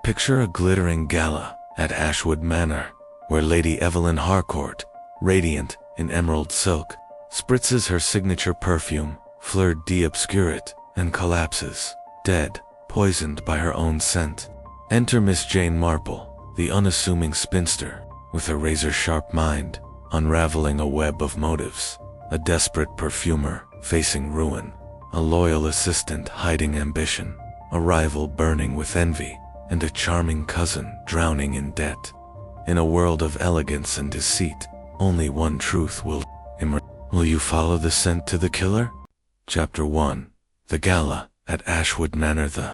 Picture a glittering gala at Ashwood Manor, where Lady Evelyn Harcourt, radiant in emerald silk, spritzes her signature perfume, fleur d'obscurite, and collapses, dead, poisoned by her own scent. Enter Miss Jane Marple, the unassuming spinster, with a razor-sharp mind, unraveling a web of motives, a desperate perfumer facing ruin, a loyal assistant hiding ambition, a rival burning with envy, and a charming cousin drowning in debt. In a world of elegance and deceit, only one truth will emerge. Will you follow the scent to the killer? Chapter 1. The Gala at Ashwood Manor. The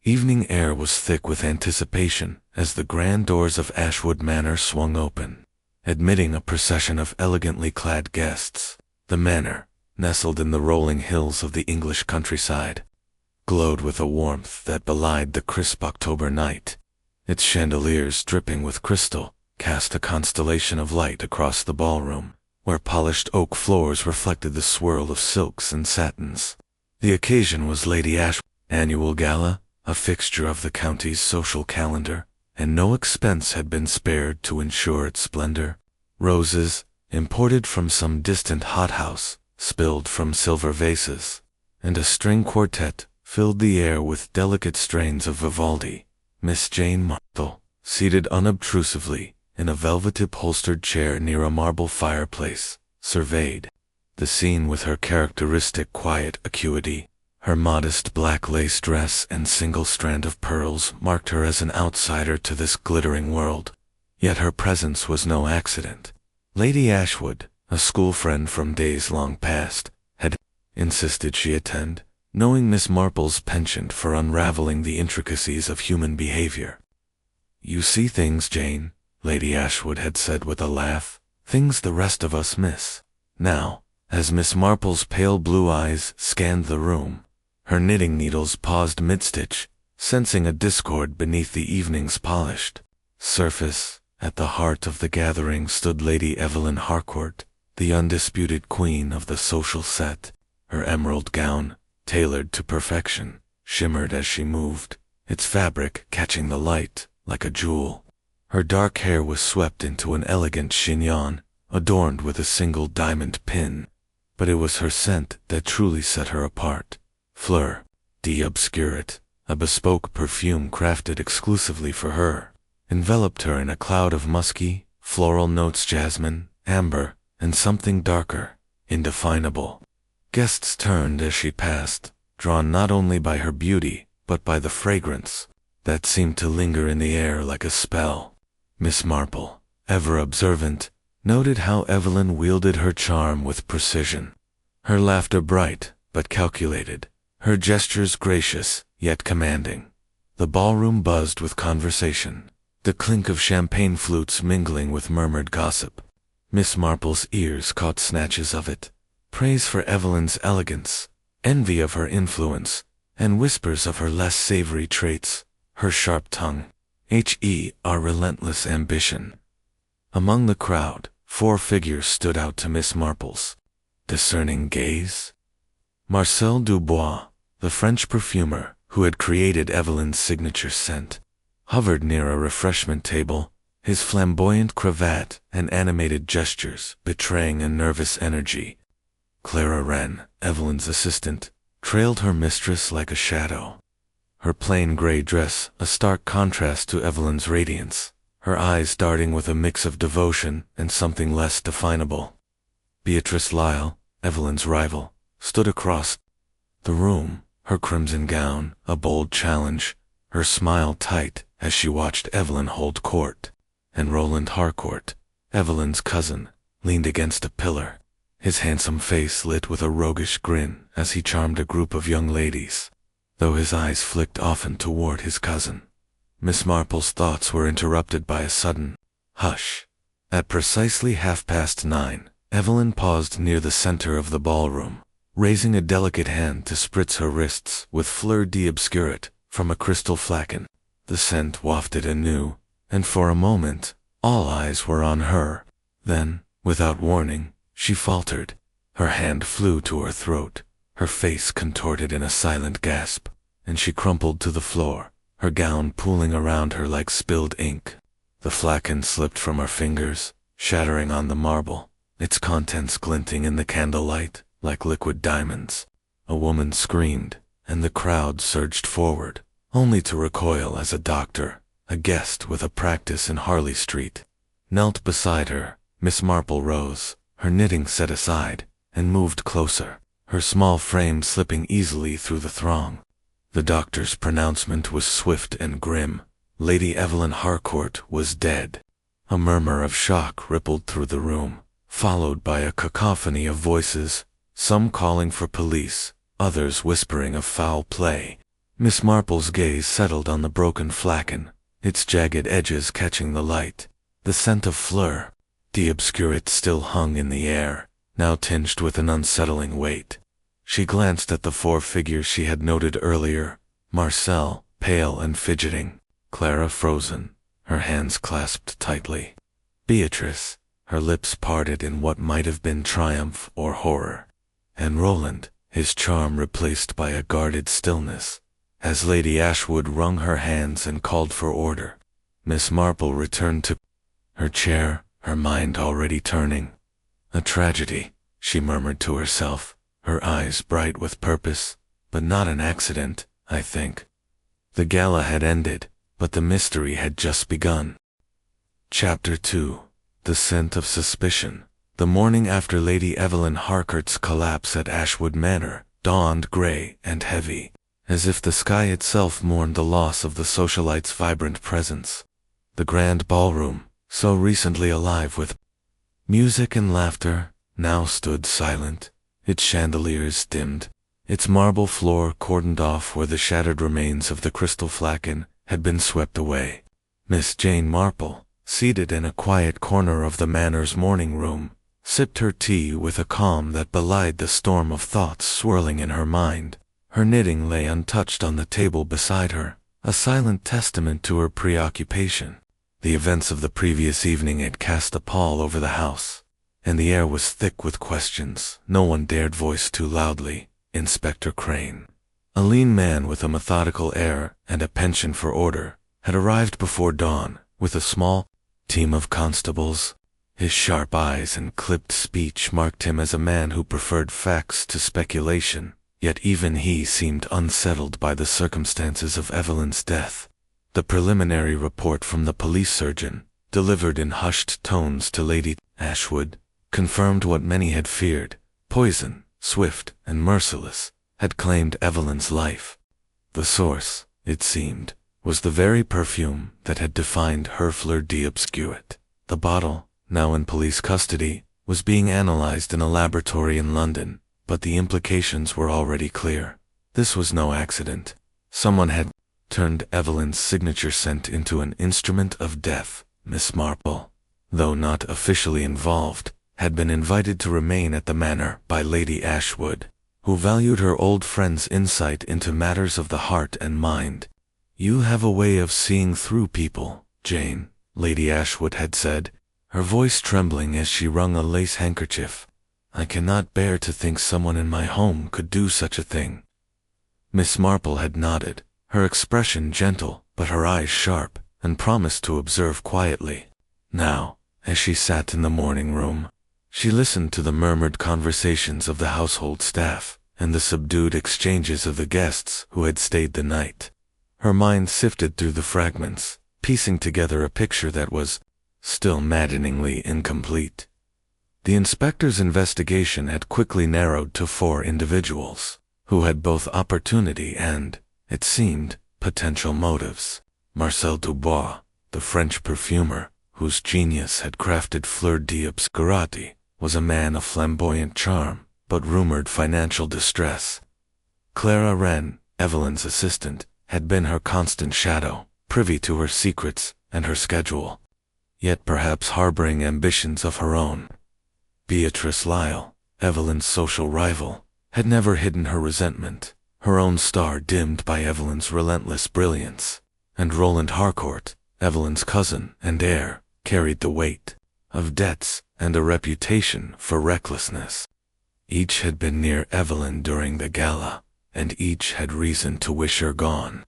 evening air was thick with anticipation as the grand doors of Ashwood Manor swung open, admitting a procession of elegantly clad guests. The manor, nestled in the rolling hills of the English countryside, glowed with a warmth that belied the crisp October night. Its chandeliers, dripping with crystal, cast a constellation of light across the ballroom, where polished oak floors reflected the swirl of silks and satins. The occasion was Lady Ashwood's annual gala, a fixture of the county's social calendar, and no expense had been spared to ensure its splendor. Roses, imported from some distant hothouse, spilled from silver vases, and a string quartet filled the air with delicate strains of Vivaldi. Miss Jane Marple, seated unobtrusively in a velvet-upholstered chair near a marble fireplace, surveyed the scene with her characteristic quiet acuity. Her modest black lace dress and single strand of pearls marked her as an outsider to this glittering world. Yet her presence was no accident. Lady Ashwood, a school friend from days long past, had insisted she attend, knowing Miss Marple's penchant for unraveling the intricacies of human behavior. "You see things, Jane," Lady Ashwood had said with a laugh, "things the rest of us miss." Now, as Miss Marple's pale blue eyes scanned the room, her knitting needles paused mid-stitch, sensing a discord beneath the evening's polished surface. At the heart of the gathering stood Lady Evelyn Harcourt, the undisputed queen of the social set. Her emerald gown, tailored to perfection, shimmered as she moved, its fabric catching the light like a jewel. Her dark hair was swept into an elegant chignon, adorned with a single diamond pin. But it was her scent that truly set her apart. Fleur d'obscurite, a bespoke perfume crafted exclusively for her, enveloped her in a cloud of musky, floral notes: jasmine, amber, and something darker, indefinable. Guests turned as she passed, drawn not only by her beauty, but by the fragrance that seemed to linger in the air like a spell. Miss Marple, ever observant, noted how Evelyn wielded her charm with precision. Her laughter bright, but calculated, her gestures gracious, yet commanding. The ballroom buzzed with conversation, the clink of champagne flutes mingling with murmured gossip. Miss Marple's ears caught snatches of it, praise for Evelyn's elegance, envy of her influence, and whispers of her less savory traits, her sharp tongue, her relentless ambition. Among the crowd, 4 figures stood out to Miss Marple's discerning gaze. Marcel Dubois, the French perfumer who had created Evelyn's signature scent, hovered near a refreshment table, his flamboyant cravat and animated gestures betraying a nervous energy. Clara Wren, Evelyn's assistant, trailed her mistress like a shadow. Her plain gray dress a stark contrast to Evelyn's radiance, her eyes darting with a mix of devotion and something less definable. Beatrice Lyle, Evelyn's rival, stood across the room, her crimson gown a bold challenge, her smile tight as she watched Evelyn hold court. And Roland Harcourt, Evelyn's cousin, leaned against a pillar, his handsome face lit with a roguish grin as he charmed a group of young ladies, though his eyes flicked often toward his cousin. Miss Marple's thoughts were interrupted by a sudden hush. At precisely 9:30, Evelyn paused near the center of the ballroom, raising a delicate hand to spritz her wrists with fleur d'obscurite from a crystal flagon. The scent wafted anew, and for a moment, all eyes were on her. Then, without warning, she faltered. Her hand flew to her throat, her face contorted in a silent gasp, and she crumpled to the floor, her gown pooling around her like spilled ink. The flagon slipped from her fingers, shattering on the marble, its contents glinting in the candlelight like liquid diamonds. A woman screamed, and the crowd surged forward, only to recoil as a doctor, a guest with a practice in Harley Street, knelt beside her. Miss Marple rose, her knitting set aside, and moved closer, her small frame slipping easily through the throng. The doctor's pronouncement was swift and grim. Lady Evelyn Harcourt was dead. A murmur of shock rippled through the room, followed by a cacophony of voices, some calling for police, others whispering of foul play. Miss Marple's gaze settled on the broken flagon, its jagged edges catching the light. The scent of fleur d'obscurite still hung in the air, now tinged with an unsettling weight. She glanced at the four figures she had noted earlier: Marcel, pale and fidgeting; Clara, frozen, her hands clasped tightly; Beatrice, her lips parted in what might have been triumph or horror; and Roland, his charm replaced by a guarded stillness. As Lady Ashwood wrung her hands and called for order, Miss Marple returned to her chair, her mind already turning. "A tragedy," she murmured to herself, her eyes bright with purpose, "but not an accident, I think." The gala had ended, but the mystery had just begun. Chapter 2. The Scent of Suspicion. The morning after Lady Evelyn Harcourt's collapse at Ashwood Manor dawned grey and heavy, as if the sky itself mourned the loss of the socialite's vibrant presence. The grand ballroom, so recently alive with music and laughter, now stood silent, its chandeliers dimmed, its marble floor cordoned off where the shattered remains of the crystal flagon had been swept away. Miss Jane Marple, seated in a quiet corner of the Manor's morning room, sipped her tea with a calm that belied the storm of thoughts swirling in her mind. Her knitting lay untouched on the table beside her, a silent testament to her preoccupation. The events of the previous evening had cast a pall over the house, and the air was thick with questions no one dared voice too loudly. Inspector Crane, a lean man with a methodical air and a penchant for order, had arrived before dawn with a small team of constables. His sharp eyes and clipped speech marked him as a man who preferred facts to speculation, yet even he seemed unsettled by the circumstances of Evelyn's death. The preliminary report from the police surgeon, delivered in hushed tones to Lady Ashwood, confirmed what many had feared: poison, swift and merciless, had claimed Evelyn's life. The source, it seemed, was the very perfume that had defined her fleur d'obscurite. The bottle, now in police custody, was being analyzed in a laboratory in London, but the implications were already clear. This was no accident. Someone had turned Evelyn's signature scent into an instrument of death. Miss Marple, though not officially involved, had been invited to remain at the manor by Lady Ashwood, who valued her old friend's insight into matters of the heart and mind. "You have a way of seeing through people, Jane," Lady Ashwood had said, her voice trembling as she wrung a lace handkerchief. "I cannot bear to think someone in my home could do such a thing." Miss Marple had nodded, her expression gentle, but her eyes sharp, and promised to observe quietly. Now, as she sat in the morning room, she listened to the murmured conversations of the household staff, and the subdued exchanges of the guests who had stayed the night. Her mind sifted through the fragments, piecing together a picture that was still maddeningly incomplete. The inspector's investigation had quickly narrowed to 4 individuals, who had both opportunity and, it seemed, potential motives. Marcel Dubois, the French perfumer, whose genius had crafted fleur d'obscurite, was a man of flamboyant charm, but rumored financial distress. Clara Wren, Evelyn's assistant, had been her constant shadow, privy to her secrets and her schedule, yet perhaps harboring ambitions of her own. Beatrice Lyle, Evelyn's social rival, had never hidden her resentment, her own star dimmed by Evelyn's relentless brilliance. And Roland Harcourt, Evelyn's cousin and heir, carried the weight of debts and a reputation for recklessness. Each had been near Evelyn during the gala, and each had reason to wish her gone.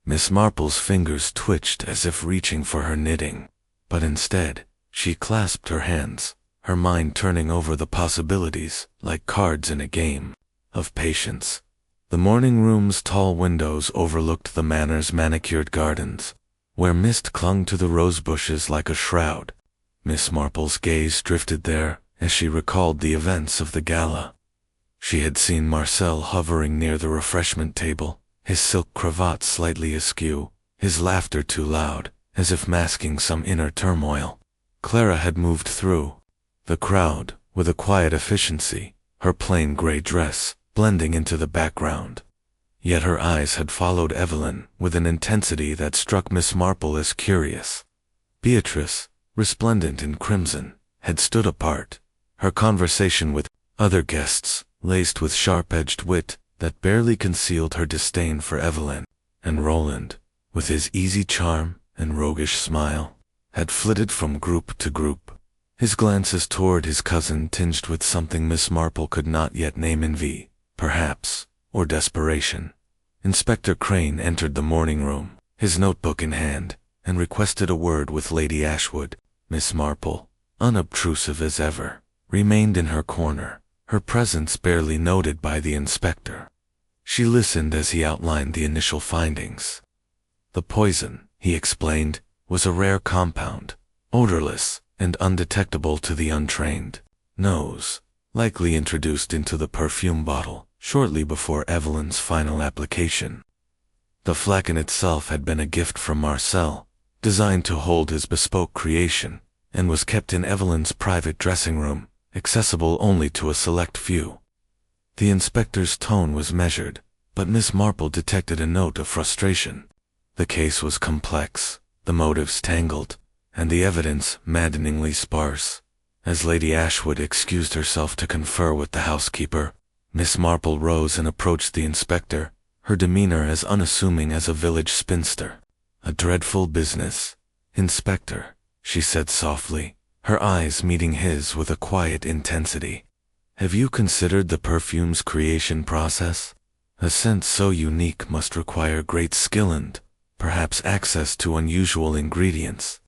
Miss Marple's fingers twitched as if reaching for her knitting, but instead, she clasped her hands, her mind turning over the possibilities like cards in a game of patience. The morning room's tall windows overlooked the manor's manicured gardens, where mist clung to the rose bushes like a shroud. Miss Marple's gaze drifted there as she recalled the events of the gala. She had seen Marcel hovering near the refreshment table, his silk cravat slightly askew, his laughter too loud, as if masking some inner turmoil. Clara had moved through the crowd with a quiet efficiency, her plain gray dress blending into the background. Yet her eyes had followed Evelyn with an intensity that struck Miss Marple as curious. Beatrice, resplendent in crimson, had stood apart, her conversation with other guests laced with sharp-edged wit that barely concealed her disdain for Evelyn, and Roland, with his easy charm and roguish smile, had flitted from group to group, his glances toward his cousin tinged with something Miss Marple could not yet name envy, perhaps, or desperation. Inspector Crane entered the morning room, his notebook in hand, and requested a word with Lady Ashwood. Miss Marple, unobtrusive as ever, remained in her corner, her presence barely noted by the inspector. She listened as he outlined the initial findings. The poison, he explained, was a rare compound, odorless and undetectable to the untrained nose, likely introduced into the perfume bottle shortly before Evelyn's final application. The flagon itself had been a gift from Marcel, designed to hold his bespoke creation, and was kept in Evelyn's private dressing room, accessible only to a select few. The inspector's tone was measured, but Miss Marple detected a note of frustration. The case was complex, the motives tangled, and the evidence maddeningly sparse. As Lady Ashwood excused herself to confer with the housekeeper, Miss Marple rose and approached the inspector, her demeanor as unassuming as a village spinster. "A dreadful business, Inspector," she said softly, her eyes meeting his with a quiet intensity. "Have you considered the perfume's creation process? A scent so unique must require great skill and, perhaps, access to unusual ingredients."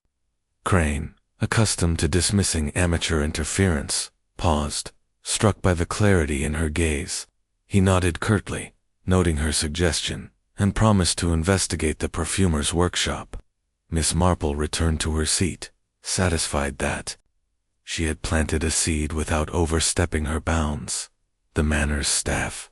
Crane, accustomed to dismissing amateur interference, paused, struck by the clarity in her gaze. He nodded curtly, noting her suggestion, and promised to investigate the perfumer's workshop. Miss Marple returned to her seat, satisfied that she had planted a seed without overstepping her bounds. The manor's staff,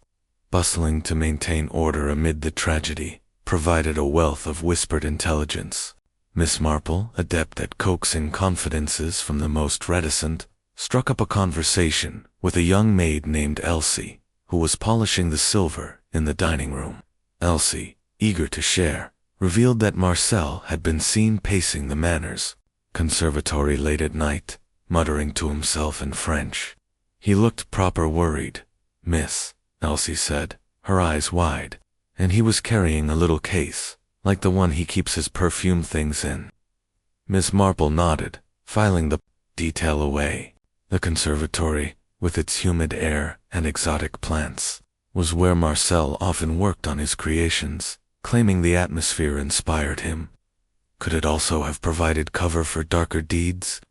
bustling to maintain order amid the tragedy, provided a wealth of whispered intelligence. Miss Marple, adept at coaxing confidences from the most reticent, struck up a conversation with a young maid named Elsie, who was polishing the silver in the dining room. Elsie, eager to share, revealed that Marcel had been seen pacing the manor's conservatory late at night, muttering to himself in French. "He looked proper worried, miss," Elsie said, her eyes wide, "and he was carrying a little case, like the one he keeps his perfume things in." Miss Marple nodded, filing the detail away. The conservatory, with its humid air and exotic plants, was where Marcel often worked on his creations, claiming the atmosphere inspired him. Could it also have provided cover for darker deeds?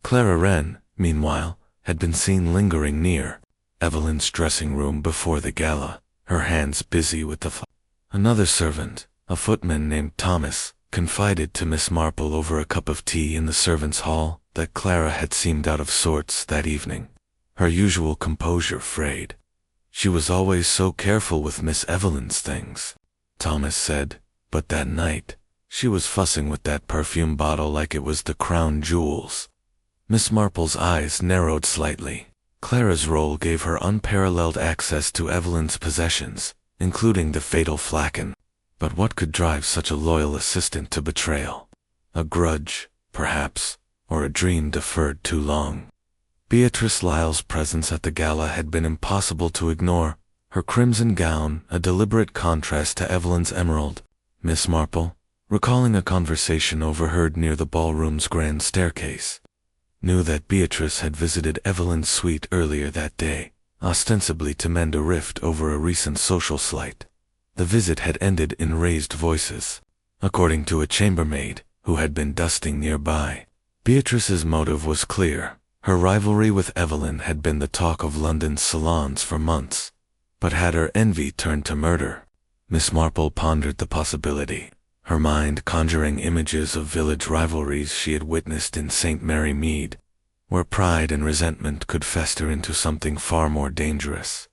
Clara Wren, meanwhile, had been seen lingering near Evelyn's dressing room before the gala, her hands busy with the Another servant, a footman named Thomas, confided to Miss Marple over a cup of tea in the servants' hall that Clara had seemed out of sorts that evening, her usual composure frayed. "She was always so careful with Miss Evelyn's things," Thomas said, "but that night, she was fussing with that perfume bottle like it was the crown jewels." Miss Marple's eyes narrowed slightly. Clara's role gave her unparalleled access to Evelyn's possessions, including the fatal flagon. But what could drive such a loyal assistant to betrayal? A grudge, perhaps, or a dream deferred too long. Beatrice Lyle's presence at the gala had been impossible to ignore, her crimson gown a deliberate contrast to Evelyn's emerald. Miss Marple, recalling a conversation overheard near the ballroom's grand staircase, knew that Beatrice had visited Evelyn's suite earlier that day, ostensibly to mend a rift over a recent social slight. The visit had ended in raised voices. According to a chambermaid, who had been dusting nearby, Beatrice's motive was clear. Her rivalry with Evelyn had been the talk of London's salons for months. But had her envy turned to murder? Miss Marple pondered the possibility, her mind conjuring images of village rivalries she had witnessed in St. Mary Mead, where pride and resentment could fester into something far more dangerous.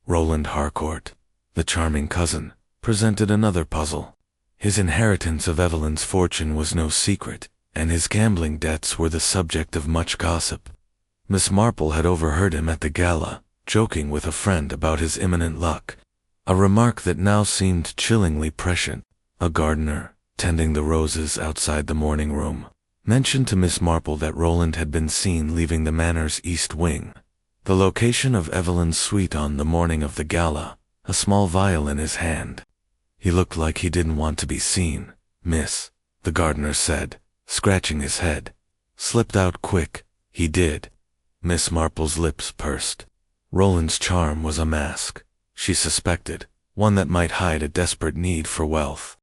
Roland Harcourt, the charming cousin, presented another puzzle. His inheritance of Evelyn's fortune was no secret, and his gambling debts were the subject of much gossip. Miss Marple had overheard him at the gala, joking with a friend about his imminent luck, a remark that now seemed chillingly prescient. A gardener, tending the roses outside the morning room, mentioned to Miss Marple that Roland had been seen leaving the manor's east wing, the location of Evelyn's suite on the morning of the gala, a small vial in his hand. He looked like he didn't want to be seen, miss, the gardener said, scratching his head. Slipped out quick, he did. Miss Marple's lips pursed. Roland's charm was a mask, she suspected, one that might hide a desperate need for wealth.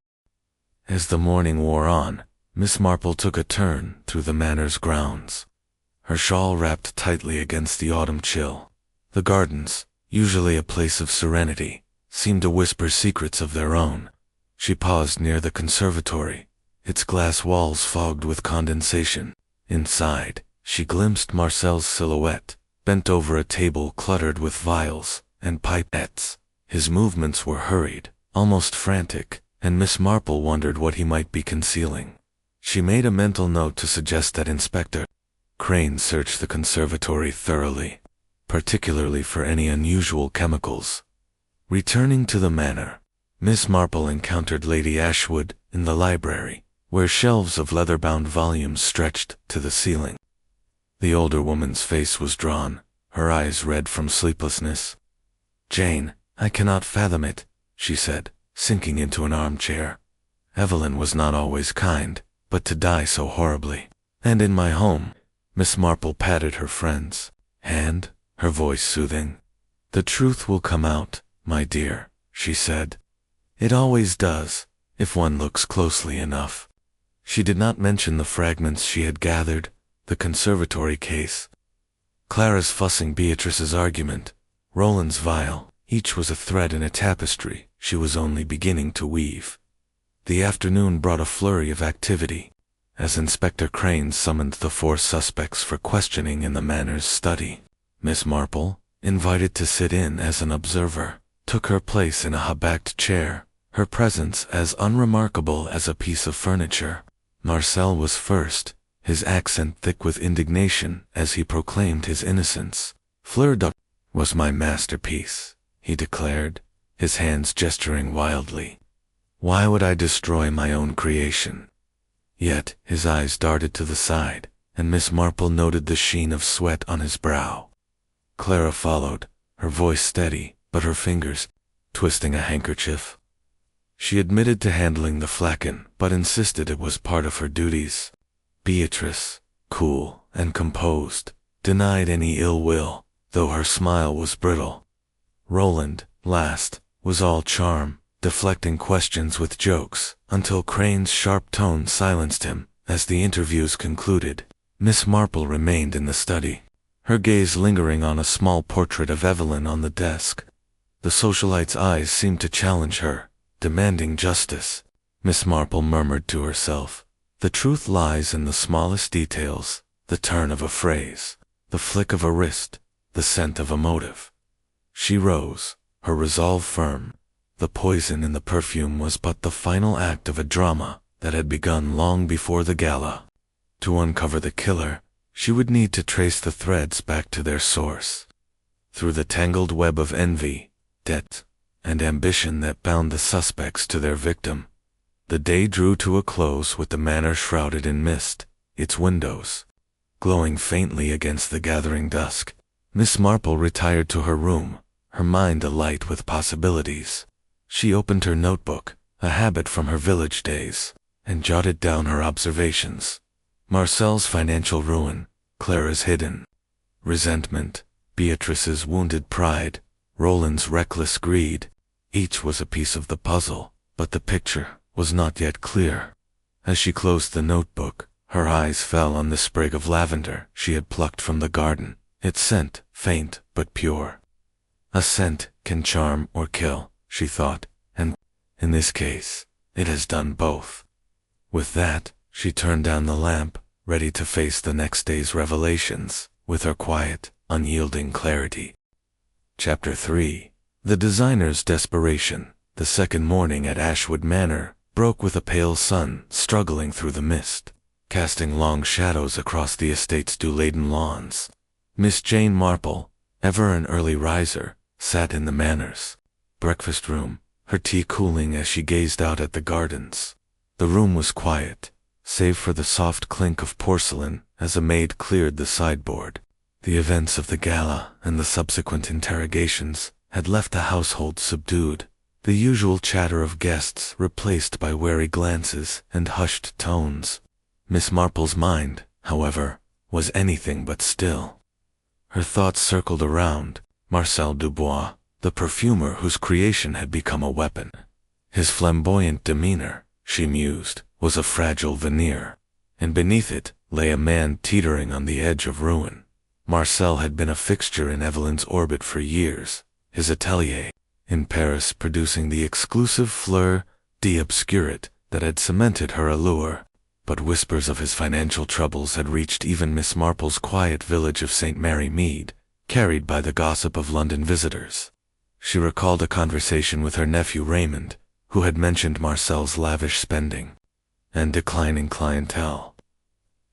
As the morning wore on, Miss Marple took a turn through the manor's grounds, her shawl wrapped tightly against the autumn chill. The gardens, usually a place of serenity, seemed to whisper secrets of their own. She paused near the conservatory, its glass walls fogged with condensation. Inside, she glimpsed Marcel's silhouette, bent over a table cluttered with vials and pipettes. His movements were hurried, almost frantic, and Miss Marple wondered what he might be concealing. She made a mental note to suggest that Inspector Crane search the conservatory thoroughly, particularly for any unusual chemicals. Returning to the manor, Miss Marple encountered Lady Ashwood in the library, where shelves of leather-bound volumes stretched to the ceiling. The older woman's face was drawn, her eyes red from sleeplessness. "Jane, I cannot fathom it," she said, sinking into an armchair. "Evelyn was not always kind, but to die so horribly. And in my home." Miss Marple patted her friend's hand, her voice soothing. "The truth will come out, my dear," she said. "It always does, if one looks closely enough." She did not mention the fragments she had gathered, the conservatory case, Clara's fussing Beatrice's argument, Roland's vial. Each was a thread in a tapestry she was only beginning to weave. The afternoon brought a flurry of activity, as Inspector Crane summoned the 4 suspects for questioning in the manor's study. Miss Marple, invited to sit in as an observer, took her place in a high-backed chair, her presence as unremarkable as a piece of furniture. Marcel was first, his accent thick with indignation as he proclaimed his innocence. "Fleur de was my masterpiece," he declared, his hands gesturing wildly. "Why would I destroy my own creation?" Yet his eyes darted to the side, and Miss Marple noted the sheen of sweat on his brow. Clara followed, her voice steady, but her fingers twisting a handkerchief. She admitted to handling the flagon, but insisted it was part of her duties. Beatrice, cool and composed, denied any ill will, though her smile was brittle. Roland, last, was all charm, deflecting questions with jokes, until Crane's sharp tone silenced him. As the interviews concluded, Miss Marple remained in the study, her gaze lingering on a small portrait of Evelyn on the desk. The socialite's eyes seemed to challenge her, demanding justice. Miss Marple murmured to herself, "The truth lies in the smallest details, the turn of a phrase, the flick of a wrist, the scent of a motive." She rose, her resolve firm. The poison in the perfume was but the final act of a drama that had begun long before the gala. To uncover the killer, she would need to trace the threads back to their source. Through the tangled web of envy, debt, and ambition that bound the suspects to their victim. The day drew to a close with the manor shrouded in mist, its windows glowing faintly against the gathering dusk. Miss Marple retired to her room, her mind alight with possibilities. She opened her notebook, a habit from her village days, and jotted down her observations. Marcel's financial ruin, Clara's hidden resentment, Beatrice's wounded pride, Roland's reckless greed. Each was a piece of the puzzle, but the picture was not yet clear. As she closed the notebook, her eyes fell on the sprig of lavender she had plucked from the garden, its scent faint but pure. A scent can charm or kill, she thought, and in this case, it has done both. With that, she turned down the lamp, ready to face the next day's revelations, with her quiet, unyielding clarity. Chapter 3. The designer's desperation. The second morning at Ashwood Manor broke with a pale sun struggling through the mist, casting long shadows across the estate's dew-laden lawns. Miss Jane Marple, ever an early riser, sat in the Manor's breakfast room, her tea cooling as she gazed out at the gardens. The room was quiet, save for the soft clink of porcelain as a maid cleared the sideboard. The events of the gala and the subsequent interrogations had left the household subdued, the usual chatter of guests replaced by wary glances and hushed tones. Miss Marple's mind, however, was anything but still. Her thoughts circled around Marcel Dubois, the perfumer whose creation had become a weapon. His flamboyant demeanor, she mused, was a fragile veneer, and beneath it lay a man teetering on the edge of ruin. Marcel had been a fixture in Evelyn's orbit for years, his atelier in Paris producing the exclusive fleur d'obscurité that had cemented her allure. But whispers of his financial troubles had reached even Miss Marple's quiet village of St. Mary Mead, carried by the gossip of London visitors. She recalled a conversation with her nephew Raymond, who had mentioned Marcel's lavish spending and declining clientele.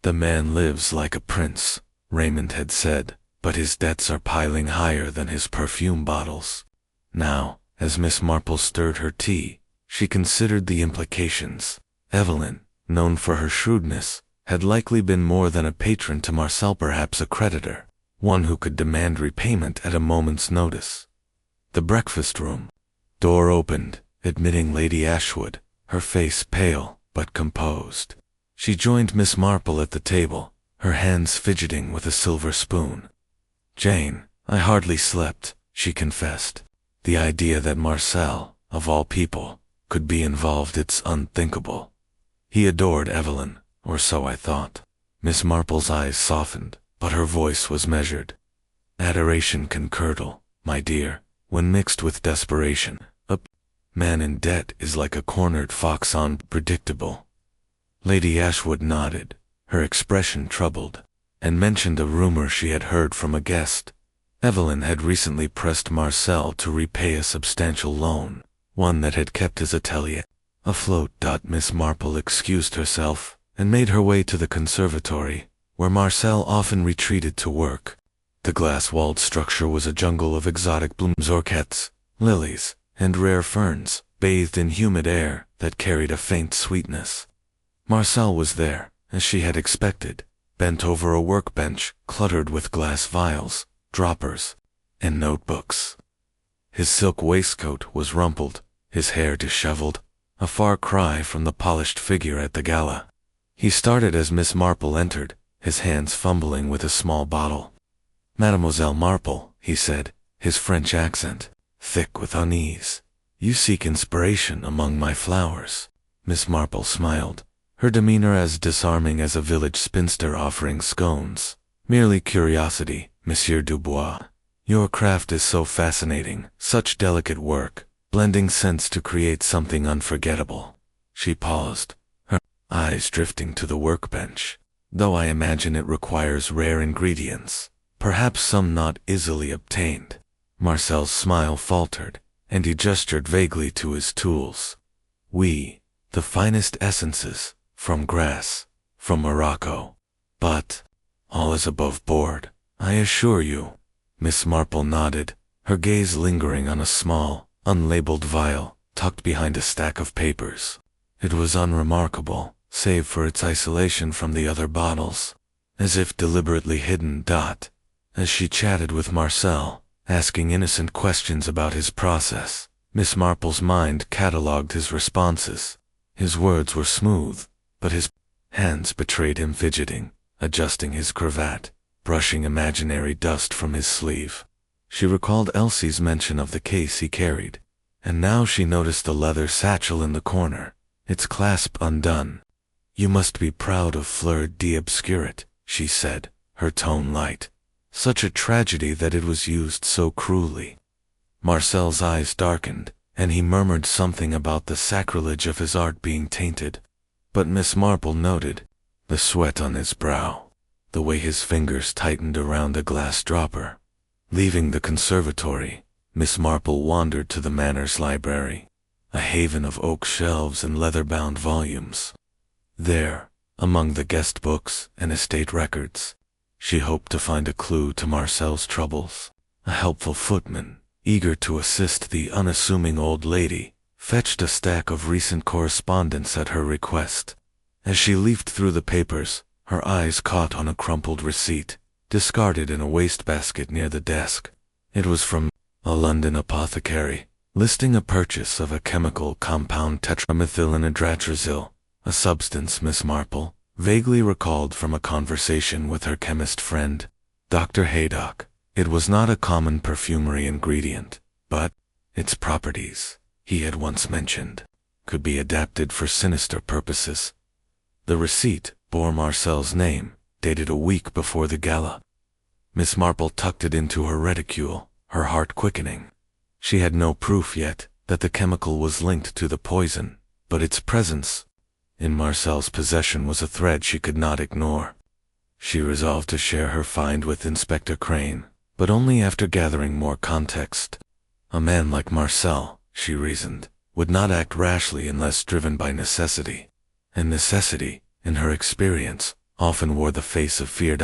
"The man lives like a prince," Raymond had said, "but his debts are piling higher than his perfume bottles." Now, as Miss Marple stirred her tea, she considered the implications. Evelyn, known for her shrewdness, had likely been more than a patron to Marcel, perhaps a creditor, one who could demand repayment at a moment's notice. The breakfast room door opened, admitting Lady Ashwood, her face pale but composed. She joined Miss Marple at the table, her hands fidgeting with a silver spoon. "Jane, I hardly slept," she confessed. "The idea that Marcel, of all people, could be involved, it's unthinkable. He adored Evelyn, or so I thought." Miss Marple's eyes softened, but her voice was measured. "Adoration can curdle, my dear, when mixed with desperation. A man in debt is like a cornered fox, unpredictable." Lady Ashwood nodded, her expression troubled, and mentioned a rumor she had heard from a guest. Evelyn had recently pressed Marcel to repay a substantial loan, one that had kept his atelier afloat. Miss Marple excused herself and made her way to the conservatory, where Marcel often retreated to work. The glass-walled structure was a jungle of exotic blooms, orchids, lilies, and rare ferns, bathed in humid air that carried a faint sweetness. Marcel was there, as she had expected, bent over a workbench cluttered with glass vials, droppers, and notebooks. His silk waistcoat was rumpled, his hair disheveled, a far cry from the polished figure at the gala. He started as Miss Marple entered, his hands fumbling with a small bottle. "Mademoiselle Marple," he said, his French accent thick with unease. "You seek inspiration among my flowers." Miss Marple smiled, her demeanor as disarming as a village spinster offering scones. "Merely curiosity, Monsieur Dubois. Your craft is so fascinating, such delicate work, blending scents to create something unforgettable." She paused, her eyes drifting to the workbench. "Though I imagine it requires rare ingredients, perhaps some not easily obtained." Marcel's smile faltered, and he gestured vaguely to his tools. "We, the finest essences, from grass, from Morocco. But all is above board, I assure you." Miss Marple nodded, her gaze lingering on a small, unlabeled vial tucked behind a stack of papers. It was unremarkable, save for its isolation from the other bottles, as if deliberately hidden. As she chatted with Marcel, asking innocent questions about his process, Miss Marple's mind catalogued his responses. His words were smooth, but his hands betrayed him fidgeting, adjusting his cravat, brushing imaginary dust from his sleeve. She recalled Elsie's mention of the case he carried, and now she noticed the leather satchel in the corner, its clasp undone. "You must be proud of Fleur d'Obscurite," she said, her tone light. "Such a tragedy that it was used so cruelly." Marcel's eyes darkened, and he murmured something about the sacrilege of his art being tainted. But Miss Marple noted the sweat on his brow, the way his fingers tightened around a glass dropper. Leaving the conservatory, Miss Marple wandered to the Manor's library, a haven of oak shelves and leather-bound volumes. There, among the guest books and estate records, she hoped to find a clue to Marcel's troubles. A helpful footman, eager to assist the unassuming old lady, fetched a stack of recent correspondence at her request. As she leafed through the papers, her eyes caught on a crumpled receipt, discarded in a wastebasket near the desk. It was from a London apothecary, listing a purchase of a chemical compound tetramethylonitratrazil, a substance Miss Marple vaguely recalled from a conversation with her chemist friend, Dr. Haydock. It was not a common perfumery ingredient, but its properties, he had once mentioned, could be adapted for sinister purposes. The receipt bore Marcel's name, dated a week before the gala. Miss Marple tucked it into her reticule, her heart quickening. She had no proof yet that the chemical was linked to the poison, but its presence in Marcel's possession was a thread she could not ignore. She resolved to share her find with Inspector Crane, but only after gathering more context. A man like Marcel, she reasoned, would not act rashly unless driven by necessity, and necessity, in her experience, often wore the face of fear.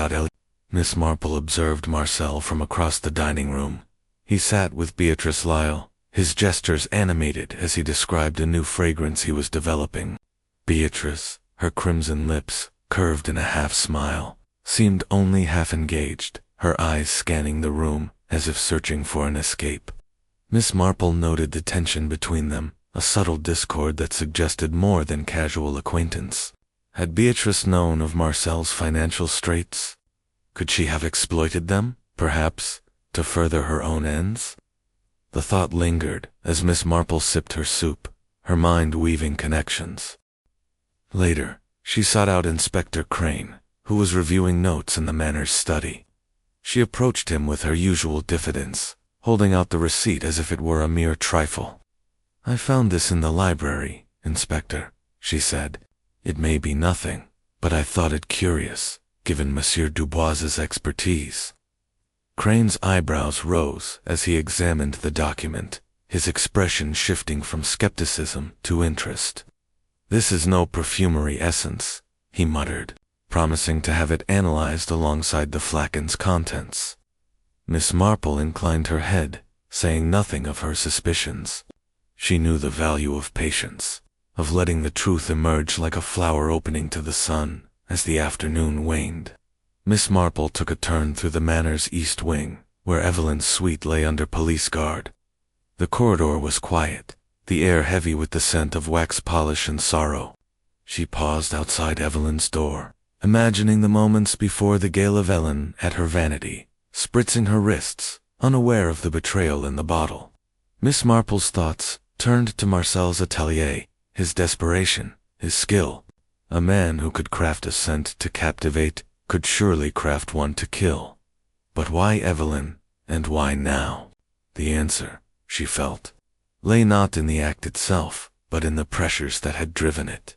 Miss Marple observed Marcel from across the dining room. He sat with Beatrice Lyle, his gestures animated as he described a new fragrance he was developing. Beatrice, her crimson lips curved in a half-smile, seemed only half-engaged, her eyes scanning the room as if searching for an escape. Miss Marple noted the tension between them, a subtle discord that suggested more than casual acquaintance. Had Beatrice known of Marcel's financial straits? Could she have exploited them, perhaps, to further her own ends? The thought lingered as Miss Marple sipped her soup, her mind weaving connections. Later, she sought out Inspector Crane, who was reviewing notes in the Manor's study. She approached him with her usual diffidence, holding out the receipt as if it were a mere trifle. "I found this in the library, Inspector," she said. "It may be nothing, but I thought it curious, given Monsieur Dubois's expertise." Crane's eyebrows rose as he examined the document, his expression shifting from skepticism to interest. "This is no perfumery essence," he muttered, promising to have it analyzed alongside the flacon's contents. Miss Marple inclined her head, saying nothing of her suspicions. She knew the value of patience, of letting the truth emerge like a flower opening to the sun as the afternoon waned. Miss Marple took a turn through the Manor's east wing, where Evelyn's suite lay under police guard. The corridor was quiet, the air heavy with the scent of wax polish and sorrow. She paused outside Evelyn's door, imagining the moments before the gala Ellen at her vanity, spritzing her wrists, unaware of the betrayal in the bottle. Miss Marple's thoughts turned to Marcel's atelier, his desperation, his skill. A man who could craft a scent to captivate could surely craft one to kill. But why Evelyn, and why now? The answer, she felt, lay not in the act itself, but in the pressures that had driven it.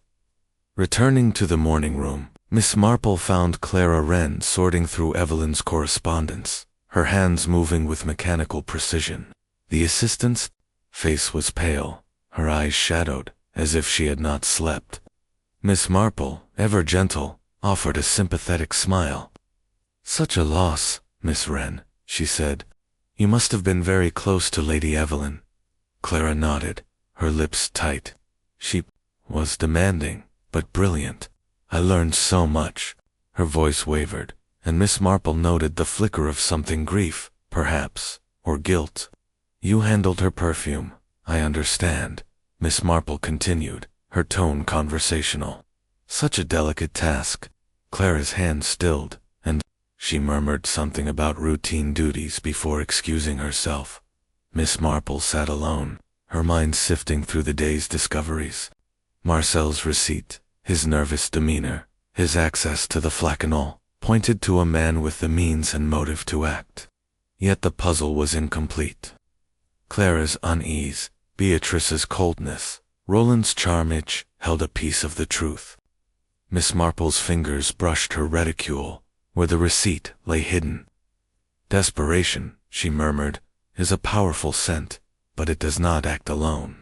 Returning to the morning room, Miss Marple found Clara Wren sorting through Evelyn's correspondence, her hands moving with mechanical precision. The assistant's face was pale, her eyes shadowed, as if she had not slept. Miss Marple, ever gentle, offered a sympathetic smile. "Such a loss, Miss Wren," she said. "You must have been very close to Lady Evelyn." Clara nodded, her lips tight. "She was demanding, but brilliant. I learned so much." Her voice wavered, and Miss Marple noted the flicker of something grief, perhaps, or guilt. "You handled her perfume, I understand," Miss Marple continued, her tone conversational. "Such a delicate task." Clara's hand stilled, and she murmured something about routine duties before excusing herself. Miss Marple sat alone, her mind sifting through the day's discoveries. Marcel's receipt, his nervous demeanor, his access to the flacon pointed to a man with the means and motive to act. Yet the puzzle was incomplete. Clara's unease, Beatrice's coldness, Roland's charm each held a piece of the truth. Miss Marple's fingers brushed her reticule, where the receipt lay hidden. Desperation, she murmured, is a powerful scent, but it does not act alone.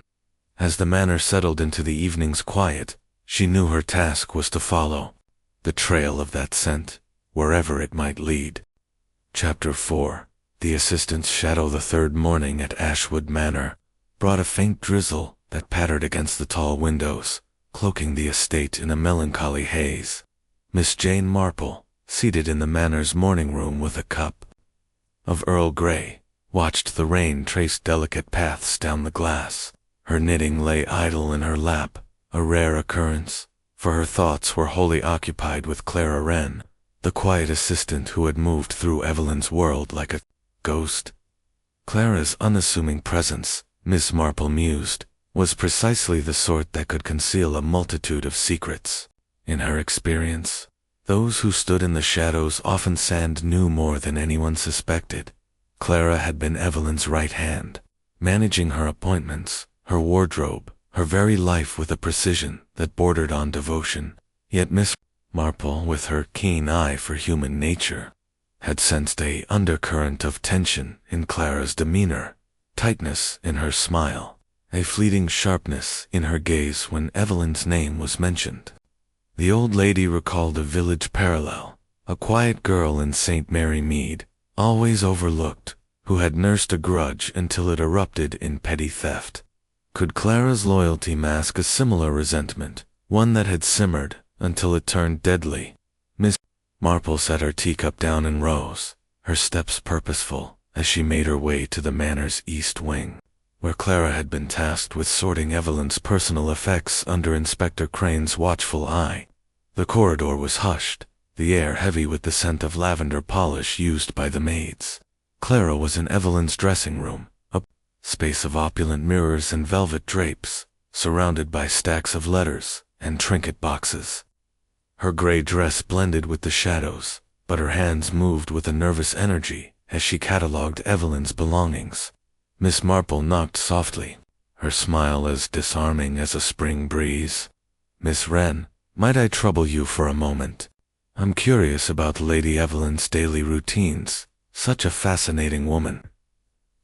As the manor settled into the evening's quiet, she knew her task was to follow the trail of that scent, wherever it might lead. Chapter 4. The assistant's shadow. The third morning at Ashwood Manor brought a faint drizzle that pattered against the tall windows, cloaking the estate in a melancholy haze. Miss Jane Marple, seated in the manor's morning room with a cup of Earl Grey, watched the rain trace delicate paths down the glass. Her knitting lay idle in her lap, a rare occurrence, for her thoughts were wholly occupied with Clara Wren, the quiet assistant who had moved through Evelyn's world like a ghost. Clara's unassuming presence, Miss Marple mused, was precisely the sort that could conceal a multitude of secrets. In her experience, those who stood in the shadows often knew more than anyone suspected. Clara had been Evelyn's right hand, managing her appointments, her wardrobe, her very life with a precision that bordered on devotion. Yet Miss Marple, with her keen eye for human nature, had sensed an undercurrent of tension in Clara's demeanor, tightness in her smile, a fleeting sharpness in her gaze when Evelyn's name was mentioned. The old lady recalled a village parallel, a quiet girl in St. Mary Mead, always overlooked, who had nursed a grudge until it erupted in petty theft. Could Clara's loyalty mask a similar resentment, one that had simmered until it turned deadly? Miss Marple set her teacup down and rose, her steps purposeful, as she made her way to the manor's east wing, where Clara had been tasked with sorting Evelyn's personal effects under Inspector Crane's watchful eye. The corridor was hushed, the air heavy with the scent of lavender polish used by the maids. Clara was in Evelyn's dressing room, a space of opulent mirrors and velvet drapes, surrounded by stacks of letters and trinket boxes. Her gray dress blended with the shadows, but her hands moved with a nervous energy as she catalogued Evelyn's belongings. Miss Marple knocked softly, her smile as disarming as a spring breeze. "Miss Wren, might I trouble you for a moment? I'm curious about Lady Evelyn's daily routines. Such a fascinating woman."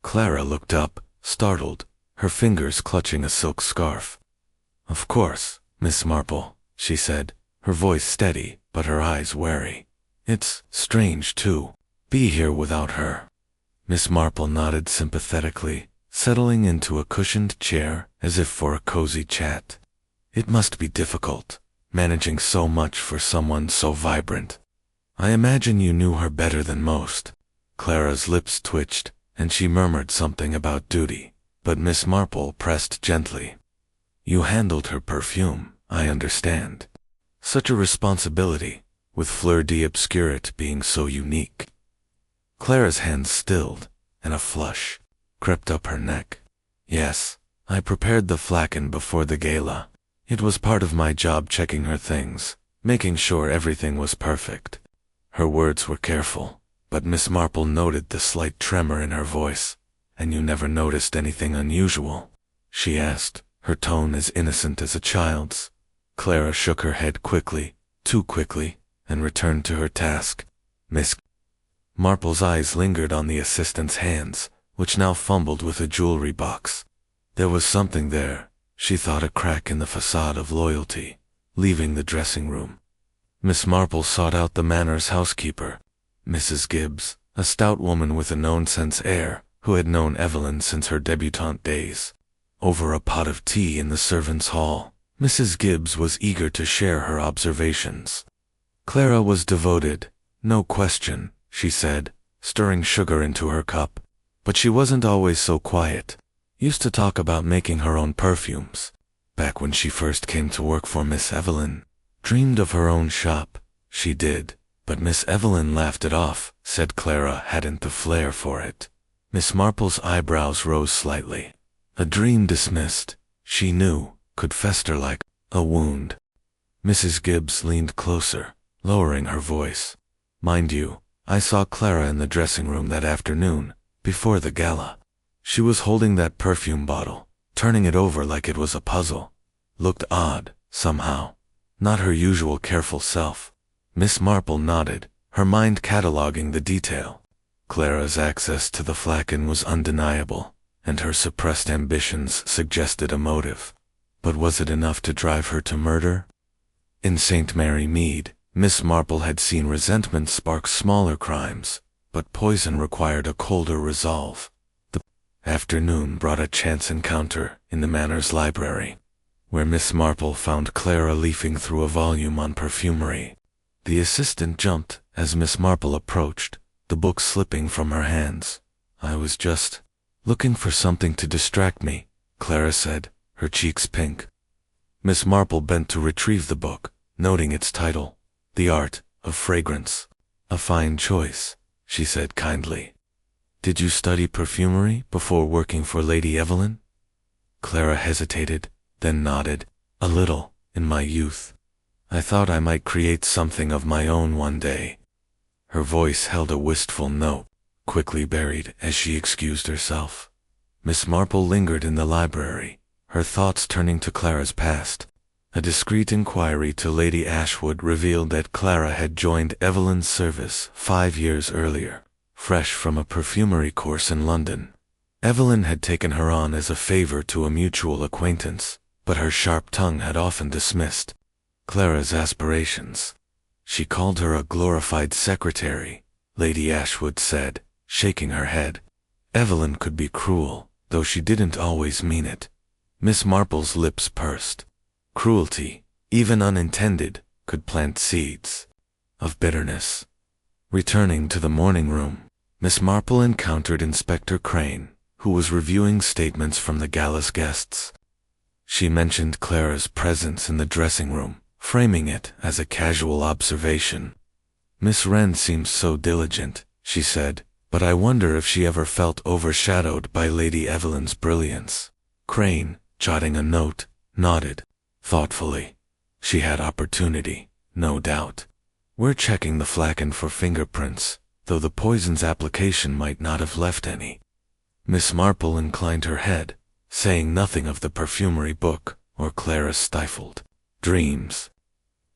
Clara looked up, startled, her fingers clutching a silk scarf. "Of course, Miss Marple," she said, her voice steady, but her eyes wary. "It's strange, too, be here without her." Miss Marple nodded sympathetically, settling into a cushioned chair as if for a cozy chat. "It must be difficult, managing so much for someone so vibrant. I imagine you knew her better than most." Clara's lips twitched, and she murmured something about duty, but Miss Marple pressed gently. "You handled her perfume, I understand. Such a responsibility, with Fleur d'Obscurite being so unique." Clara's hands stilled, and a flush crept up her neck. "Yes, I prepared the flagon before the gala. It was part of my job checking her things, making sure everything was perfect." Her words were careful, but Miss Marple noted the slight tremor in her voice. "And you never noticed anything unusual?" she asked, her tone as innocent as a child's. Clara shook her head quickly, too quickly, and returned to her task. Miss Marple's eyes lingered on the assistant's hands, which now fumbled with a jewelry box. There was something there, she thought, a crack in the facade of loyalty. Leaving the dressing room, Miss Marple sought out the manor's housekeeper, Mrs. Gibbs, a stout woman with a nonsense air, who had known Evelyn since her debutante days. Over a pot of tea in the servants' hall, Mrs. Gibbs was eager to share her observations. Clara was devoted, no question, she said, stirring sugar into her cup. But she wasn't always so quiet. Used to talk about making her own perfumes. Back when she first came to work for Miss Evelyn. Dreamed of her own shop, she did. But Miss Evelyn laughed it off, said Clara hadn't the flair for it. Miss Marple's eyebrows rose slightly. A dream dismissed, she knew, could fester like a wound. Mrs. Gibbs leaned closer, lowering her voice. Mind you, I saw Clara in the dressing room that afternoon, before the gala. She was holding that perfume bottle, turning it over like it was a puzzle. Looked odd, somehow. Not her usual careful self. Miss Marple nodded, her mind cataloging the detail. Clara's access to the flagon was undeniable, and her suppressed ambitions suggested a motive. But was it enough to drive her to murder? In St. Mary Mead, Miss Marple had seen resentment spark smaller crimes, but poison required a colder resolve. The afternoon brought a chance encounter in the Manor's library, where Miss Marple found Clara leafing through a volume on perfumery. The assistant jumped as Miss Marple approached, the book slipping from her hands. I was just looking for something to distract me, Clara said, her cheeks pink. Miss Marple bent to retrieve the book, noting its title, The Art of Fragrance. A fine choice, she said kindly. Did you study perfumery before working for Lady Evelyn? Clara hesitated, then nodded. A little, in my youth. I thought I might create something of my own one day. Her voice held a wistful note, quickly buried as she excused herself. Miss Marple lingered in the library, her thoughts turning to Clara's past. A discreet inquiry to Lady Ashwood revealed that Clara had joined Evelyn's service 5 years earlier, fresh from a perfumery course in London. Evelyn had taken her on as a favor to a mutual acquaintance, but her sharp tongue had often dismissed Clara's aspirations. She called her a glorified secretary, Lady Ashwood said, shaking her head. Evelyn could be cruel, though she didn't always mean it. Miss Marple's lips pursed. Cruelty, even unintended, could plant seeds of bitterness. Returning to the morning room, Miss Marple encountered Inspector Crane, who was reviewing statements from the gala's guests. She mentioned Clara's presence in the dressing room, framing it as a casual observation. Miss Wren seems so diligent, she said, but I wonder if she ever felt overshadowed by Lady Evelyn's brilliance. Crane, jotting a note, nodded thoughtfully. She had opportunity, no doubt. We're checking the flagon for fingerprints, though the poison's application might not have left any. Miss Marple inclined her head, saying nothing of the perfumery book or Clara's stifled dreams.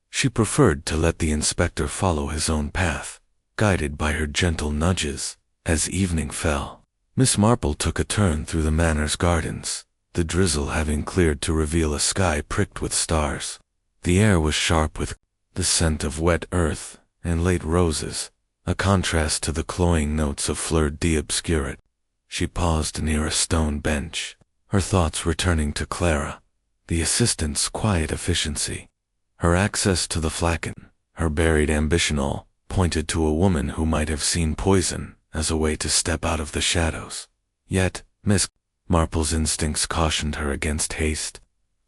She preferred to let the inspector follow his own path, guided by her gentle nudges. As evening fell, Miss Marple took a turn through the Manor's gardens, the drizzle having cleared to reveal a sky pricked with stars. The air was sharp with the scent of wet earth and late roses, a contrast to the cloying notes of fleur d'obscurite. She paused near a stone bench, her thoughts returning to Clara, the assistant's quiet efficiency. Her access to the flagon, her buried ambition all pointed to a woman who might have seen poison as a way to step out of the shadows. Yet, Miss Marple's instincts cautioned her against haste.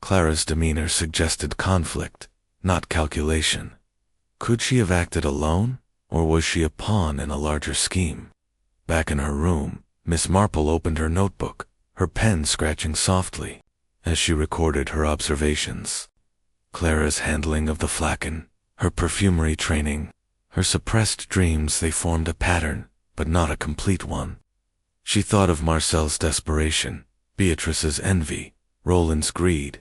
Clara's demeanor suggested conflict, not calculation. Could she have acted alone, or was she a pawn in a larger scheme? Back in her room, Miss Marple opened her notebook, her pen scratching softly, as she recorded her observations. Clara's handling of the flagon, her perfumery training, her suppressed dreams, they formed a pattern, but not a complete one. She thought of Marcel's desperation, Beatrice's envy, Roland's greed.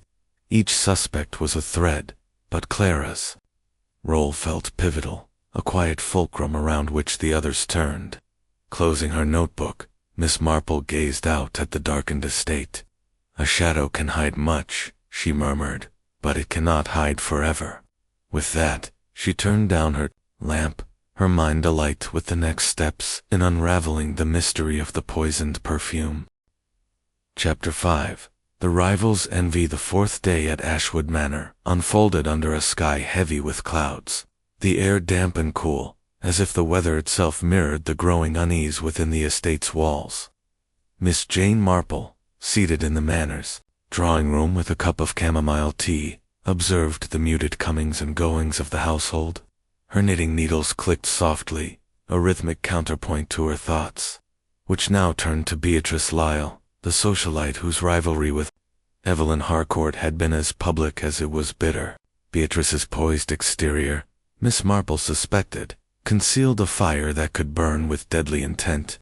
Each suspect was a thread, but Clara's role felt pivotal, a quiet fulcrum around which the others turned. Closing her notebook, Miss Marple gazed out at the darkened estate. A shadow can hide much, she murmured, but it cannot hide forever. With that, she turned down her lamp, her mind alight with the next steps in unraveling the mystery of the poisoned perfume. Chapter 5. The rivals' envy. The fourth day at Ashwood Manor unfolded under a sky heavy with clouds, the air damp and cool, as if the weather itself mirrored the growing unease within the estate's walls. Miss Jane Marple, seated in the Manor's drawing room with a cup of chamomile tea, observed the muted comings and goings of the household. Her knitting needles clicked softly, a rhythmic counterpoint to her thoughts, which now turned to Beatrice Lyle, the socialite whose rivalry with Evelyn Harcourt had been as public as it was bitter. Beatrice's poised exterior, Miss Marple suspected, concealed a fire that could burn with deadly intent.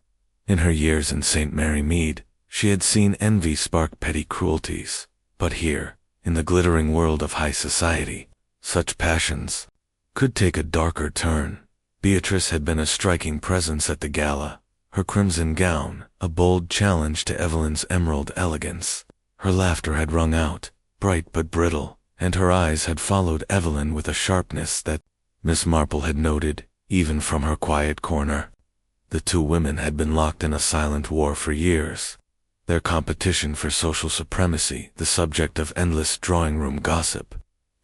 In her years in St. Mary Mead, she had seen envy spark petty cruelties, but here, in the glittering world of high society, such passions could take a darker turn. Beatrice had been a striking presence at the gala, her crimson gown a bold challenge to Evelyn's emerald elegance. Her laughter had rung out, bright but brittle, and her eyes had followed Evelyn with a sharpness that Miss Marple had noted, even from her quiet corner. The two women had been locked in a silent war for years, their competition for social supremacy the subject of endless drawing-room gossip.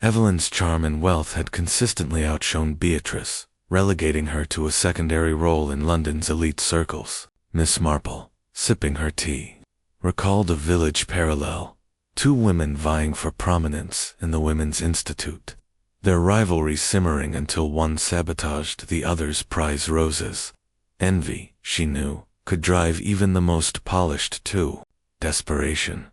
Evelyn's charm and wealth had consistently outshone Beatrice, relegating her to a secondary role in London's elite circles. Miss Marple, sipping her tea, recalled a village parallel, two women vying for prominence in the Women's Institute, their rivalry simmering until one sabotaged the other's prize roses. Envy, she knew, could drive even the most polished to desperation.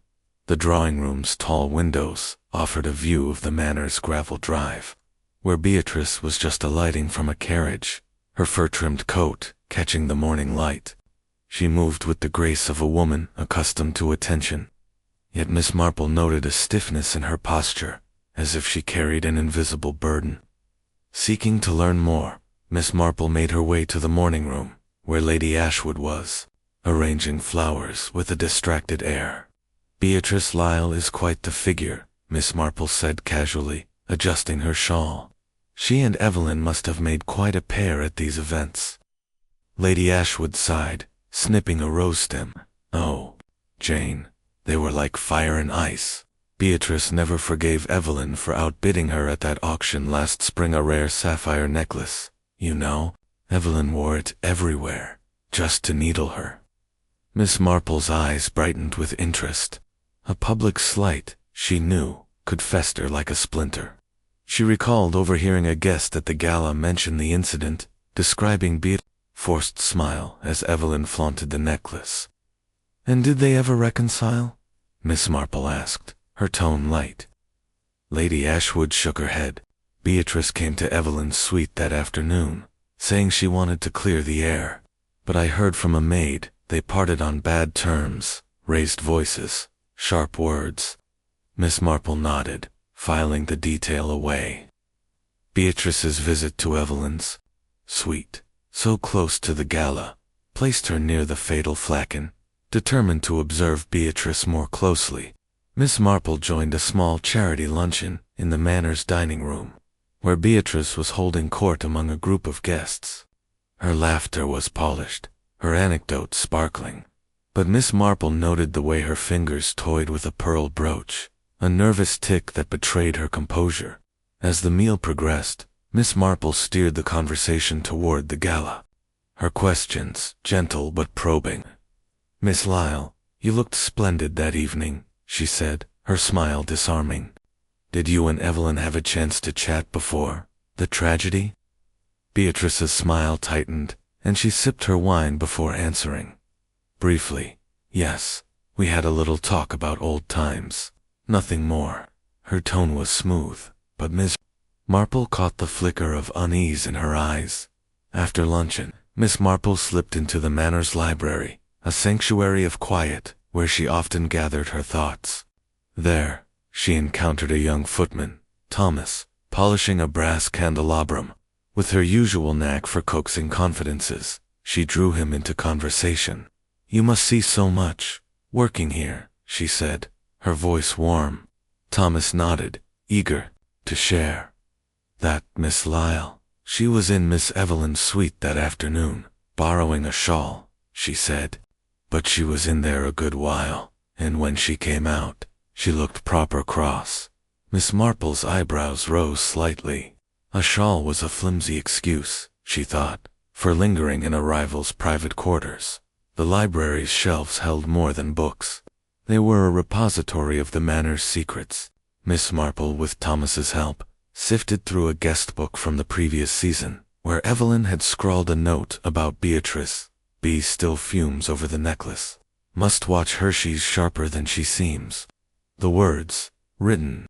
The drawing-room's tall windows offered a view of the manor's gravel drive, where Beatrice was just alighting from a carriage, her fur-trimmed coat catching the morning light. She moved with the grace of a woman accustomed to attention. Yet Miss Marple noted a stiffness in her posture, as if she carried an invisible burden. Seeking to learn more, Miss Marple made her way to the morning room, where Lady Ashwood was, arranging flowers with a distracted air. "Beatrice Lyle is quite the figure," Miss Marple said casually, adjusting her shawl. "She and Evelyn must have made quite a pair at these events." Lady Ashwood sighed, snipping a rose stem. "Oh, Jane, they were like fire and ice. Beatrice never forgave Evelyn for outbidding her at that auction last spring, a rare sapphire necklace. You know, Evelyn wore it everywhere, just to needle her." Miss Marple's eyes brightened with interest. A public slight, she knew, could fester like a splinter. She recalled overhearing a guest at the gala mention the incident, describing Beatrice's forced smile as Evelyn flaunted the necklace. "And did they ever reconcile?" Miss Marple asked, her tone light. Lady Ashwood shook her head. "Beatrice came to Evelyn's suite that afternoon, saying she wanted to clear the air. But I heard from a maid they parted on bad terms, raised voices, sharp words." Miss Marple nodded, filing the detail away. Beatrice's visit to Evelyn's suite, so close to the gala, placed her near the fatal flagon. Determined to observe Beatrice more closely, Miss Marple joined a small charity luncheon in the manor's dining room, where Beatrice was holding court among a group of guests. Her laughter was polished, her anecdotes sparkling, but Miss Marple noted the way her fingers toyed with a pearl brooch, a nervous tic that betrayed her composure. As the meal progressed, Miss Marple steered the conversation toward the gala, her questions gentle but probing. "Miss Lyle, you looked splendid that evening," she said, her smile disarming. "Did you and Evelyn have a chance to chat before the tragedy?" Beatrice's smile tightened, and she sipped her wine before answering. "Briefly, yes. We had a little talk about old times. Nothing more." Her tone was smooth, but Miss Marple caught the flicker of unease in her eyes. After luncheon, Miss Marple slipped into the manor's library, a sanctuary of quiet where she often gathered her thoughts. There, she encountered a young footman, Thomas, polishing a brass candelabrum. With her usual knack for coaxing confidences, she drew him into conversation. "You must see so much, working here," she said, her voice warm. Thomas nodded, eager to share. "That Miss Lyle, she was in Miss Evelyn's suite that afternoon, borrowing a shawl," she said. "But she was in there a good while, and when she came out, she looked proper cross." Miss Marple's eyebrows rose slightly. A shawl was a flimsy excuse, she thought, for lingering in a rival's private quarters. The library's shelves held more than books. They were a repository of the manor's secrets. Miss Marple, with Thomas's help, sifted through a guest book from the previous season, where Evelyn had scrawled a note about Beatrice. "B still fumes over the necklace. Must watch her, she's sharper than she seems. The words, written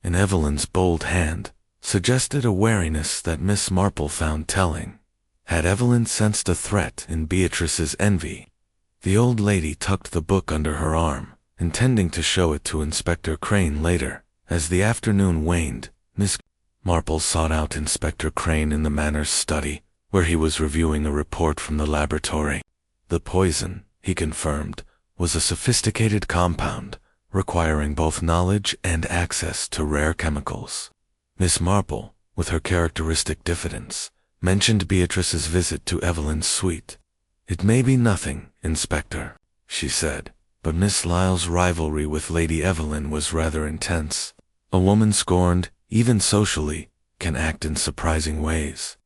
in Evelyn's bold hand, suggested a wariness that Miss Marple found telling. Had Evelyn sensed a threat in Beatrice's envy? The old lady tucked the book under her arm, intending to show it to Inspector Crane later. As the afternoon waned, Miss Marple sought out Inspector Crane in the Manor's study, where he was reviewing a report from the laboratory. The poison, he confirmed, was a sophisticated compound, requiring both knowledge and access to rare chemicals. Miss Marple, with her characteristic diffidence, mentioned Beatrice's visit to Evelyn's suite. "It may be nothing, Inspector," she said, "but Miss Lyle's rivalry with Lady Evelyn was rather intense. A woman scorned, even socially, can act in surprising ways."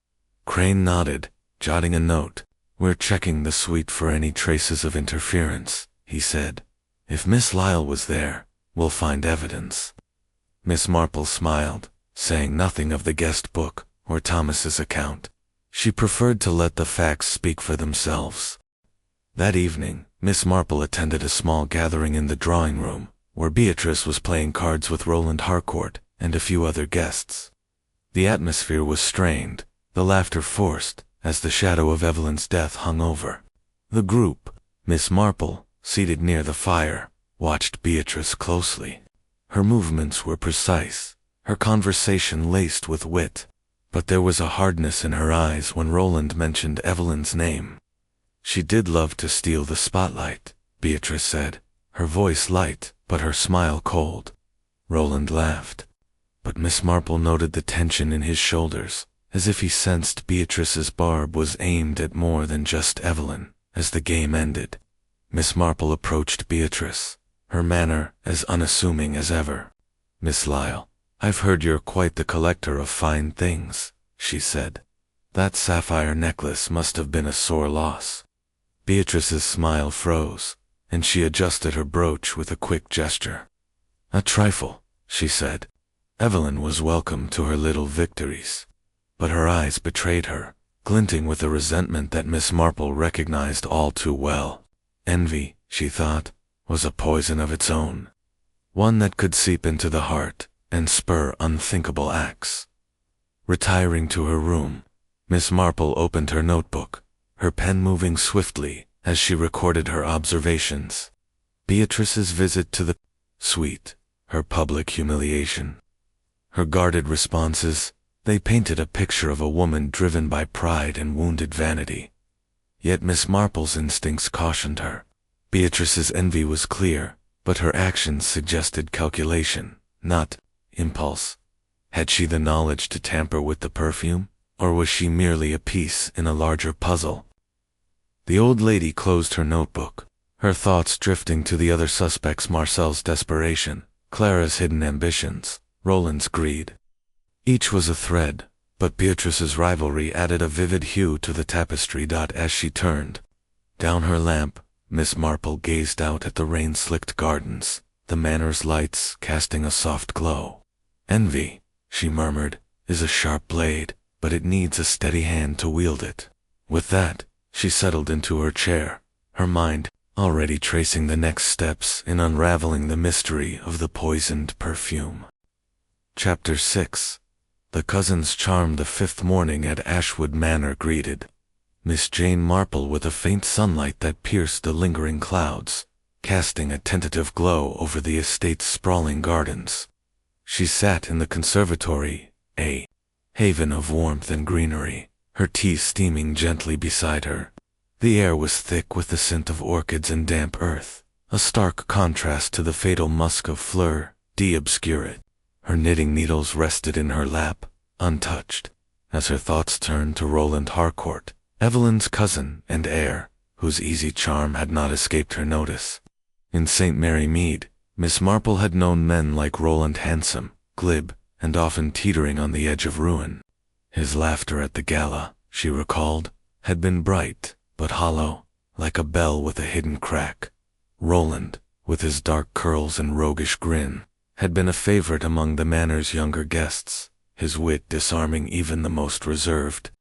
Crane nodded, jotting a note. "We're checking the suite for any traces of interference," he said. "If Miss Lyle was there, we'll find evidence." Miss Marple smiled, saying nothing of the guest book or Thomas's account. She preferred to let the facts speak for themselves. That evening, Miss Marple attended a small gathering in the drawing room, where Beatrice was playing cards with Roland Harcourt and a few other guests. The atmosphere was strained, the laughter forced, as the shadow of Evelyn's death hung over. The group, Miss Marple, seated near the fire, watched Beatrice closely. Her movements were precise, her conversation laced with wit, but there was a hardness in her eyes when Roland mentioned Evelyn's name. "She did love to steal the spotlight," Beatrice said, her voice light, but her smile cold. Roland laughed, but Miss Marple noted the tension in his shoulders, as if he sensed Beatrice's barb was aimed at more than just Evelyn. As the game ended, Miss Marple approached Beatrice, her manner as unassuming as ever. "Miss Lyle, I've heard you're quite the collector of fine things," she said. "That sapphire necklace must have been a sore loss." Beatrice's smile froze, and she adjusted her brooch with a quick gesture. "A trifle," she said. Evelyn was welcome to her little victories, but her eyes betrayed her, glinting with a resentment that Miss Marple recognized all too well. Envy, she thought, was a poison of its own, one that could seep into the heart and spur unthinkable acts. Retiring to her room, Miss Marple opened her notebook, her pen moving swiftly as she recorded her observations. Beatrice's visit to the suite, her public humiliation, her guarded responses, they painted a picture of a woman driven by pride and wounded vanity. Yet Miss Marple's instincts cautioned her. Beatrice's envy was clear, but her actions suggested calculation, not impulse. Had she the knowledge to tamper with the perfume, or was she merely a piece in a larger puzzle? The old lady closed her notebook, her thoughts drifting to the other suspects: Marcel's desperation, Clara's hidden ambitions, Roland's greed. Each was a thread, but Beatrice's rivalry added a vivid hue to the tapestry. As she turned down her lamp, Miss Marple gazed out at the rain-slicked gardens, the Manor's lights casting a soft glow. "Envy," she murmured, "is a sharp blade, but it needs a steady hand to wield it." With that, she settled into her chair, her mind already tracing the next steps in unraveling the mystery of the poisoned perfume. Chapter 6. The cousins charmed the fifth morning at Ashwood Manor greeted Miss Jane Marple with a faint sunlight that pierced the lingering clouds, casting a tentative glow over the estate's sprawling gardens. She sat in the conservatory, a haven of warmth and greenery, her tea steaming gently beside her. The air was thick with the scent of orchids and damp earth, a stark contrast to the fatal musk of fleur d'obscurite. Her knitting needles rested in her lap, untouched, as her thoughts turned to Roland Harcourt, Evelyn's cousin and heir, whose easy charm had not escaped her notice. In St. Mary Mead, Miss Marple had known men like Roland handsome, glib, and often teetering on the edge of ruin. His laughter at the gala, she recalled, had been bright, but hollow, like a bell with a hidden crack. Roland, with his dark curls and roguish grin, had been a favorite among the Manor's younger guests, his wit disarming even the most reserved.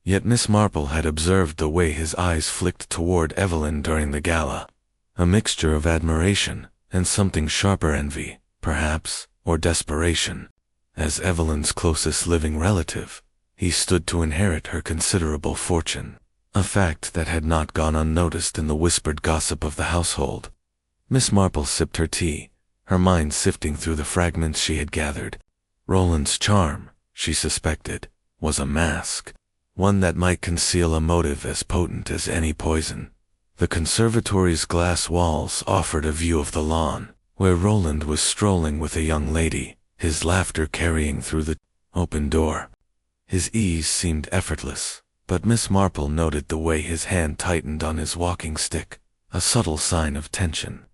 Yet Miss Marple had observed the way his eyes flicked toward Evelyn during the gala, a mixture of admiration and something sharper envy, perhaps, or desperation. As Evelyn's closest living relative, he stood to inherit her considerable fortune, a fact that had not gone unnoticed in the whispered gossip of the household. Miss Marple sipped her tea, her mind sifting through the fragments she had gathered. Roland's charm, she suspected, was a mask, one that might conceal a motive as potent as any poison. The conservatory's glass walls offered a view of the lawn, where Roland was strolling with a young lady, his laughter carrying through the open door. His ease seemed effortless, but Miss Marple noted the way his hand tightened on his walking stick, a subtle sign of tension.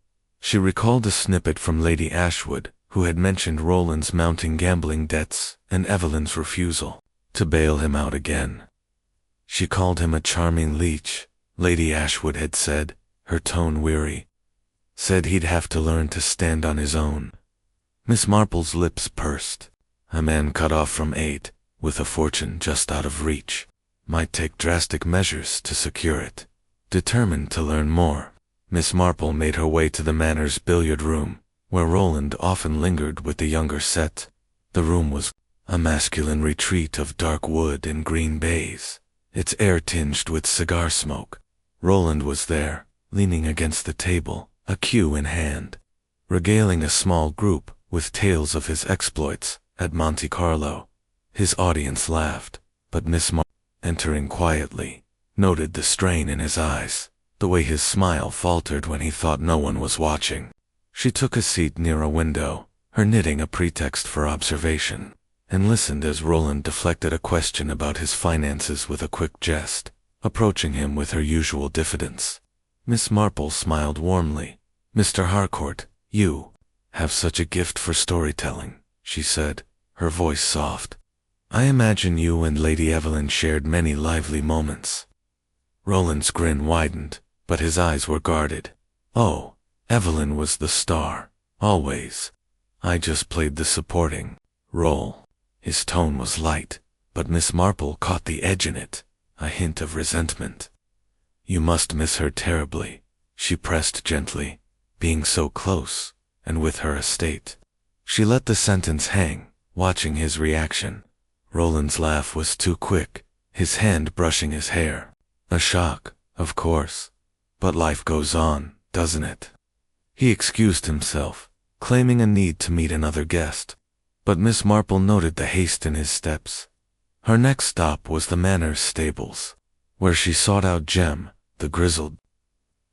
She recalled a snippet from Lady Ashwood, who had mentioned Roland's mounting gambling debts and Evelyn's refusal to bail him out again. She called him a charming leech, Lady Ashwood had said, her tone weary. Said he'd have to learn to stand on his own. Miss Marple's lips pursed. A man cut off from aid, with a fortune just out of reach, might take drastic measures to secure it. Determined to learn more, Miss Marple made her way to the Manor's billiard room, where Roland often lingered with the younger set. The room was a masculine retreat of dark wood and green baize, its air tinged with cigar smoke. Roland was there, leaning against the table, a cue in hand, regaling a small group with tales of his exploits at Monte Carlo. His audience laughed, but Miss Marple, entering quietly, noted the strain in his eyes, the way his smile faltered when he thought no one was watching. She took a seat near a window, her knitting a pretext for observation, and listened as Roland deflected a question about his finances with a quick jest, approaching him with her usual diffidence. Miss Marple smiled warmly. "Mr. Harcourt, you have such a gift for storytelling," she said, her voice soft. "I imagine you and Lady Evelyn shared many lively moments." Roland's grin widened, but his eyes were guarded. "Oh, Evelyn was the star, always. I just played the supporting role." His tone was light, but Miss Marple caught the edge in it, a hint of resentment. "You must miss her terribly," she pressed gently, "being so close, and with her estate." She let the sentence hang, watching his reaction. Roland's laugh was too quick, his hand brushing his hair. "A shock, of course. But life goes on, doesn't it?" He excused himself, claiming a need to meet another guest. But Miss Marple noted the haste in his steps. Her next stop was the Manor's stables, where she sought out Jem, the grizzled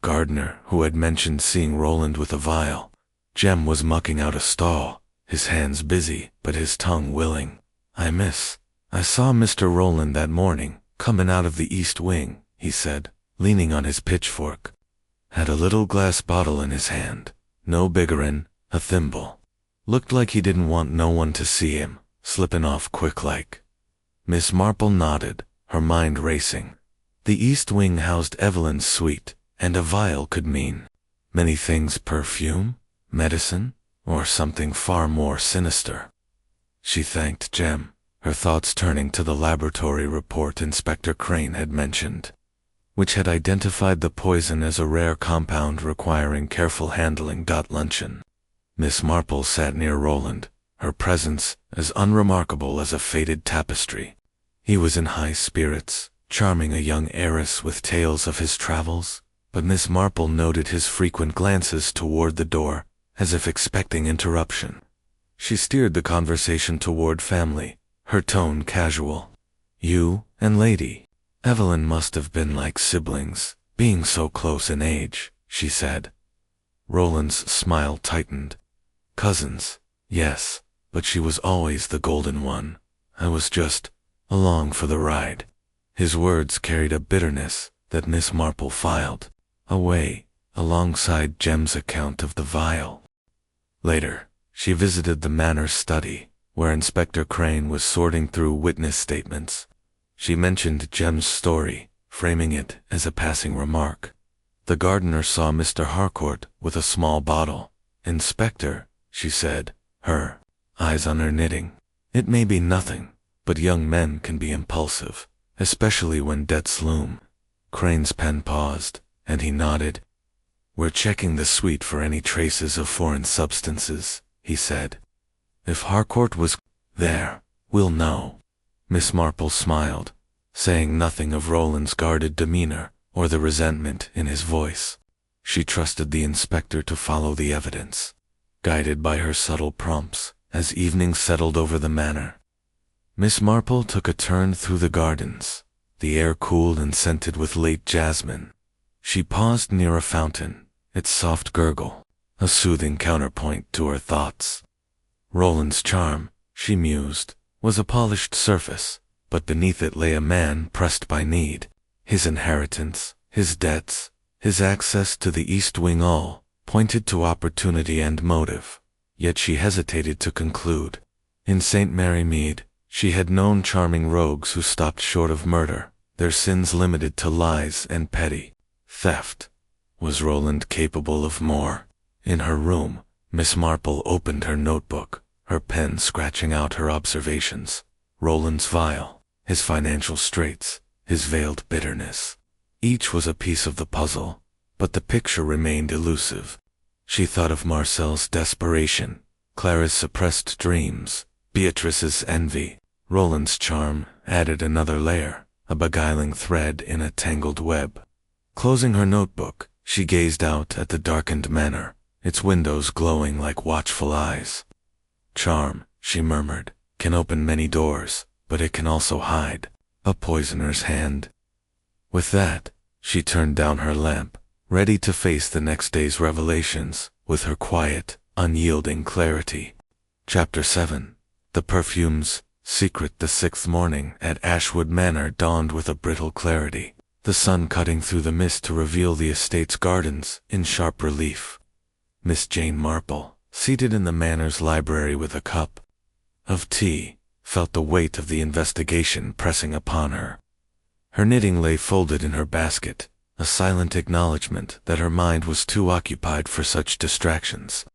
gardener who had mentioned seeing Roland with a vial. Jem was mucking out a stall, his hands busy, but his tongue willing. I saw Mr. Roland that morning, coming out of the east wing," he said, leaning on his pitchfork. "Had a little glass bottle in his hand, no bigger'n a thimble. Looked like he didn't want no one to see him, slipping off quick-like." Miss Marple nodded, her mind racing. The east wing housed Evelyn's suite, and a vial could mean many things: perfume, medicine, or something far more sinister. She thanked Jem, her thoughts turning to the laboratory report Inspector Crane had mentioned, which had identified the poison as a rare compound requiring careful handling. Luncheon. Miss Marple sat near Roland, her presence as unremarkable as a faded tapestry. He was in high spirits, charming a young heiress with tales of his travels, but Miss Marple noted his frequent glances toward the door, as if expecting interruption. She steered the conversation toward family, her tone casual. "You and Lady Evelyn must have been like siblings, being so close in age," she said. Roland's smile tightened. "Cousins, yes, but she was always the golden one. I was just along for the ride." His words carried a bitterness that Miss Marple filed away alongside Jem's account of the vial. Later, she visited the Manor's study, where Inspector Crane was sorting through witness statements. She mentioned Jem's story, framing it as a passing remark. The gardener saw Mr. Harcourt with a small bottle. "Inspector," she said, her eyes on her knitting. "It may be nothing, but young men can be impulsive, especially when debts loom." Crane's pen paused, and he nodded. "We're checking the suite for any traces of foreign substances," he said. "If Harcourt was there, we'll know." Miss Marple smiled, saying nothing of Roland's guarded demeanor or the resentment in his voice. She trusted the inspector to follow the evidence, guided by her subtle prompts as evening settled over the manor. Miss Marple took a turn through the gardens, the air cooled and scented with late jasmine. She paused near a fountain, its soft gurgle, a soothing counterpoint to her thoughts. Roland's charm, she mused, was a polished surface, but beneath it lay a man pressed by need. His inheritance, his debts, his access to the East Wing all pointed to opportunity and motive. Yet she hesitated to conclude. In St. Mary Mead, she had known charming rogues who stopped short of murder, their sins limited to lies and petty theft. Was Roland capable of more? In her room, Miss Marple opened her notebook, her pen scratching out her observations. Roland's vial, his financial straits, his veiled bitterness. Each was a piece of the puzzle, but the picture remained elusive. She thought of Marcel's desperation, Clara's suppressed dreams, Beatrice's envy. Roland's charm added another layer, a beguiling thread in a tangled web. Closing her notebook, she gazed out at the darkened manor, its windows glowing like watchful eyes. "Charm," she murmured, "can open many doors, but it can also hide a poisoner's hand." With that, she turned down her lamp, ready to face the next day's revelations with her quiet, unyielding clarity. Chapter 7. The Perfume's Secret. The sixth morning at Ashwood Manor dawned with a brittle clarity, the sun cutting through the mist to reveal the estate's gardens in sharp relief. Miss Jane Marple, seated in the manor's library with a cup of tea, felt the weight of the investigation pressing upon her. Her knitting lay folded in her basket, a silent acknowledgment that her mind was too occupied for such distractions.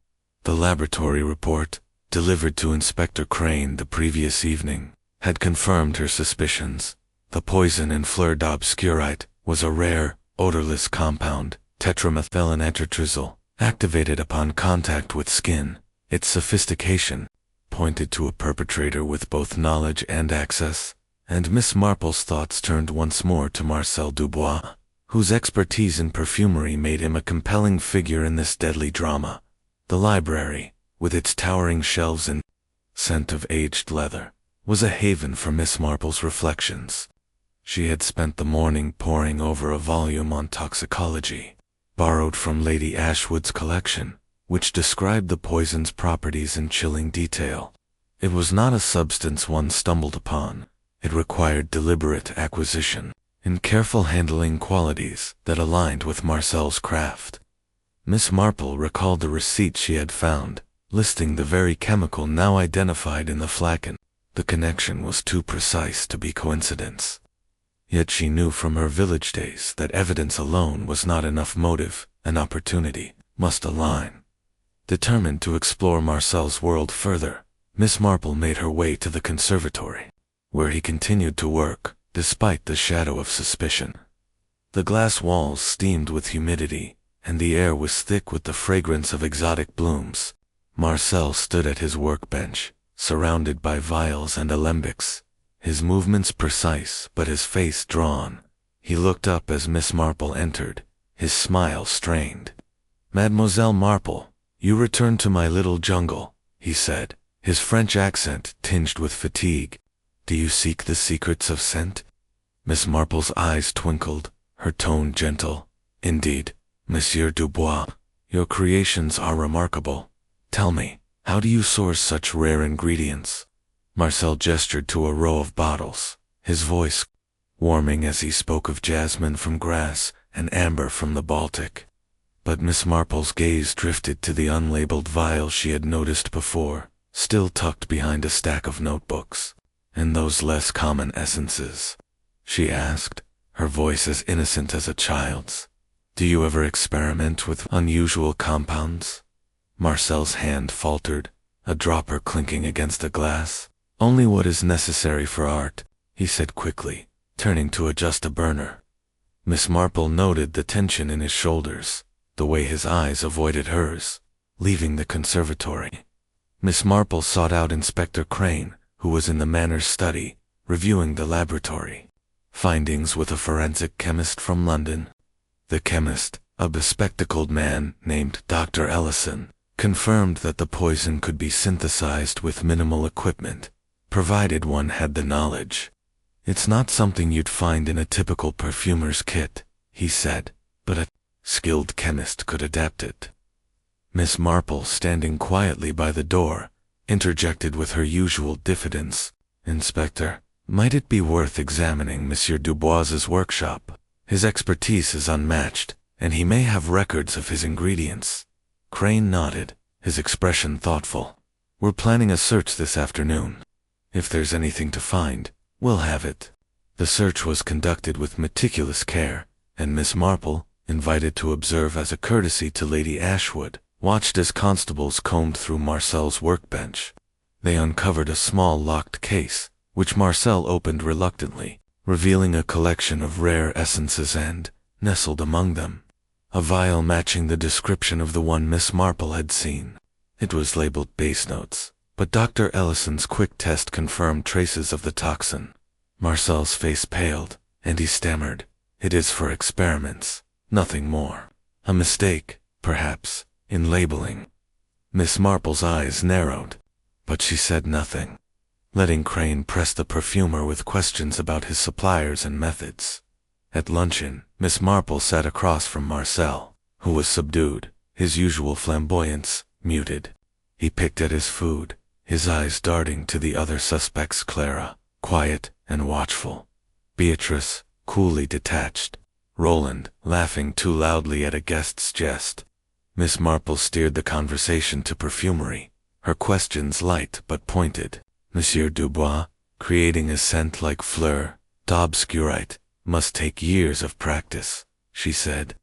The laboratory report, delivered to Inspector Crane the previous evening, had confirmed her suspicions. The poison in fleur d'obscurite was a rare, odorless compound, tetramethyllenetertrizol, activated upon contact with skin. Its sophistication pointed to a perpetrator with both knowledge and access, and Miss Marple's thoughts turned once more to Marcel Dubois, whose expertise in perfumery made him a compelling figure in this deadly drama. The library, with its towering shelves and scent of aged leather, was a haven for Miss Marple's reflections. She had spent the morning poring over a volume on toxicology, borrowed from Lady Ashwood's collection, which described the poison's properties in chilling detail. It was not a substance one stumbled upon. It required deliberate acquisition and careful handling, qualities that aligned with Marcel's craft. Miss Marple recalled the receipt she had found, listing the very chemical now identified in the flagon. The connection was too precise to be coincidence. Yet she knew from her village days that evidence alone was not enough. Motive and opportunity must align. Determined to explore Marcel's world further, Miss Marple made her way to the conservatory, where he continued to work, despite the shadow of suspicion. The glass walls steamed with humidity, and the air was thick with the fragrance of exotic blooms. Marcel stood at his workbench, surrounded by vials and alembics, his movements precise but his face drawn. He looked up as Miss Marple entered, his smile strained. "Mademoiselle Marple, you returned to my little jungle," he said, his French accent tinged with fatigue. "Do you seek the secrets of scent?" Miss Marple's eyes twinkled, her tone gentle. "Indeed, Monsieur Dubois, your creations are remarkable. Tell me, how do you source such rare ingredients?" Marcel gestured to a row of bottles, his voice warming as he spoke of jasmine from Grasse and amber from the Baltic. But Miss Marple's gaze drifted to the unlabeled vial she had noticed before, still tucked behind a stack of notebooks. "And those less common essences?" she asked, her voice as innocent as a child's. "Do you ever experiment with unusual compounds?" Marcel's hand faltered, a dropper clinking against a glass. "Only what is necessary for art," he said quickly, turning to adjust a burner. Miss Marple noted the tension in his shoulders. the way his eyes avoided hers. Leaving the conservatory, Miss Marple sought out Inspector Crane, who was in the Manor's study, reviewing the laboratory findings with a forensic chemist from London. The chemist, a bespectacled man named Dr. Ellison, confirmed that the poison could be synthesized with minimal equipment, provided one had the knowledge. "It's not something you'd find in a typical perfumer's kit," he said, "but a skilled chemist could adapt it." Miss Marple, standing quietly by the door, interjected with her usual diffidence, "Inspector, might it be worth examining Monsieur Dubois's workshop? His expertise is unmatched, and he may have records of his ingredients." Crane nodded, his expression thoughtful. "We're planning a search this afternoon. If there's anything to find, we'll have it." The search was conducted with meticulous care, and Miss Marple, invited to observe as a courtesy to Lady Ashwood, watched as constables combed through Marcel's workbench. They uncovered a small locked case, which Marcel opened reluctantly, revealing a collection of rare essences and, nestled among them, a vial matching the description of the one Miss Marple had seen. It was labeled base notes, but Dr. Ellison's quick test confirmed traces of the toxin. Marcel's face paled, and he stammered, "It is for experiments, nothing more. A mistake, perhaps, in labeling." Miss Marple's eyes narrowed, but she said nothing, letting Crane press the perfumer with questions about his suppliers and methods. At luncheon, Miss Marple sat across from Marcel, who was subdued, his usual flamboyance muted. He picked at his food, his eyes darting to the other suspects: Clara, quiet and watchful; Beatrice, coolly detached; Roland, laughing too loudly at a guest's jest. Miss Marple steered the conversation to perfumery, her questions light but pointed. "Monsieur Dubois, creating a scent like Fleur d'Obscurite must take years of practice," she said.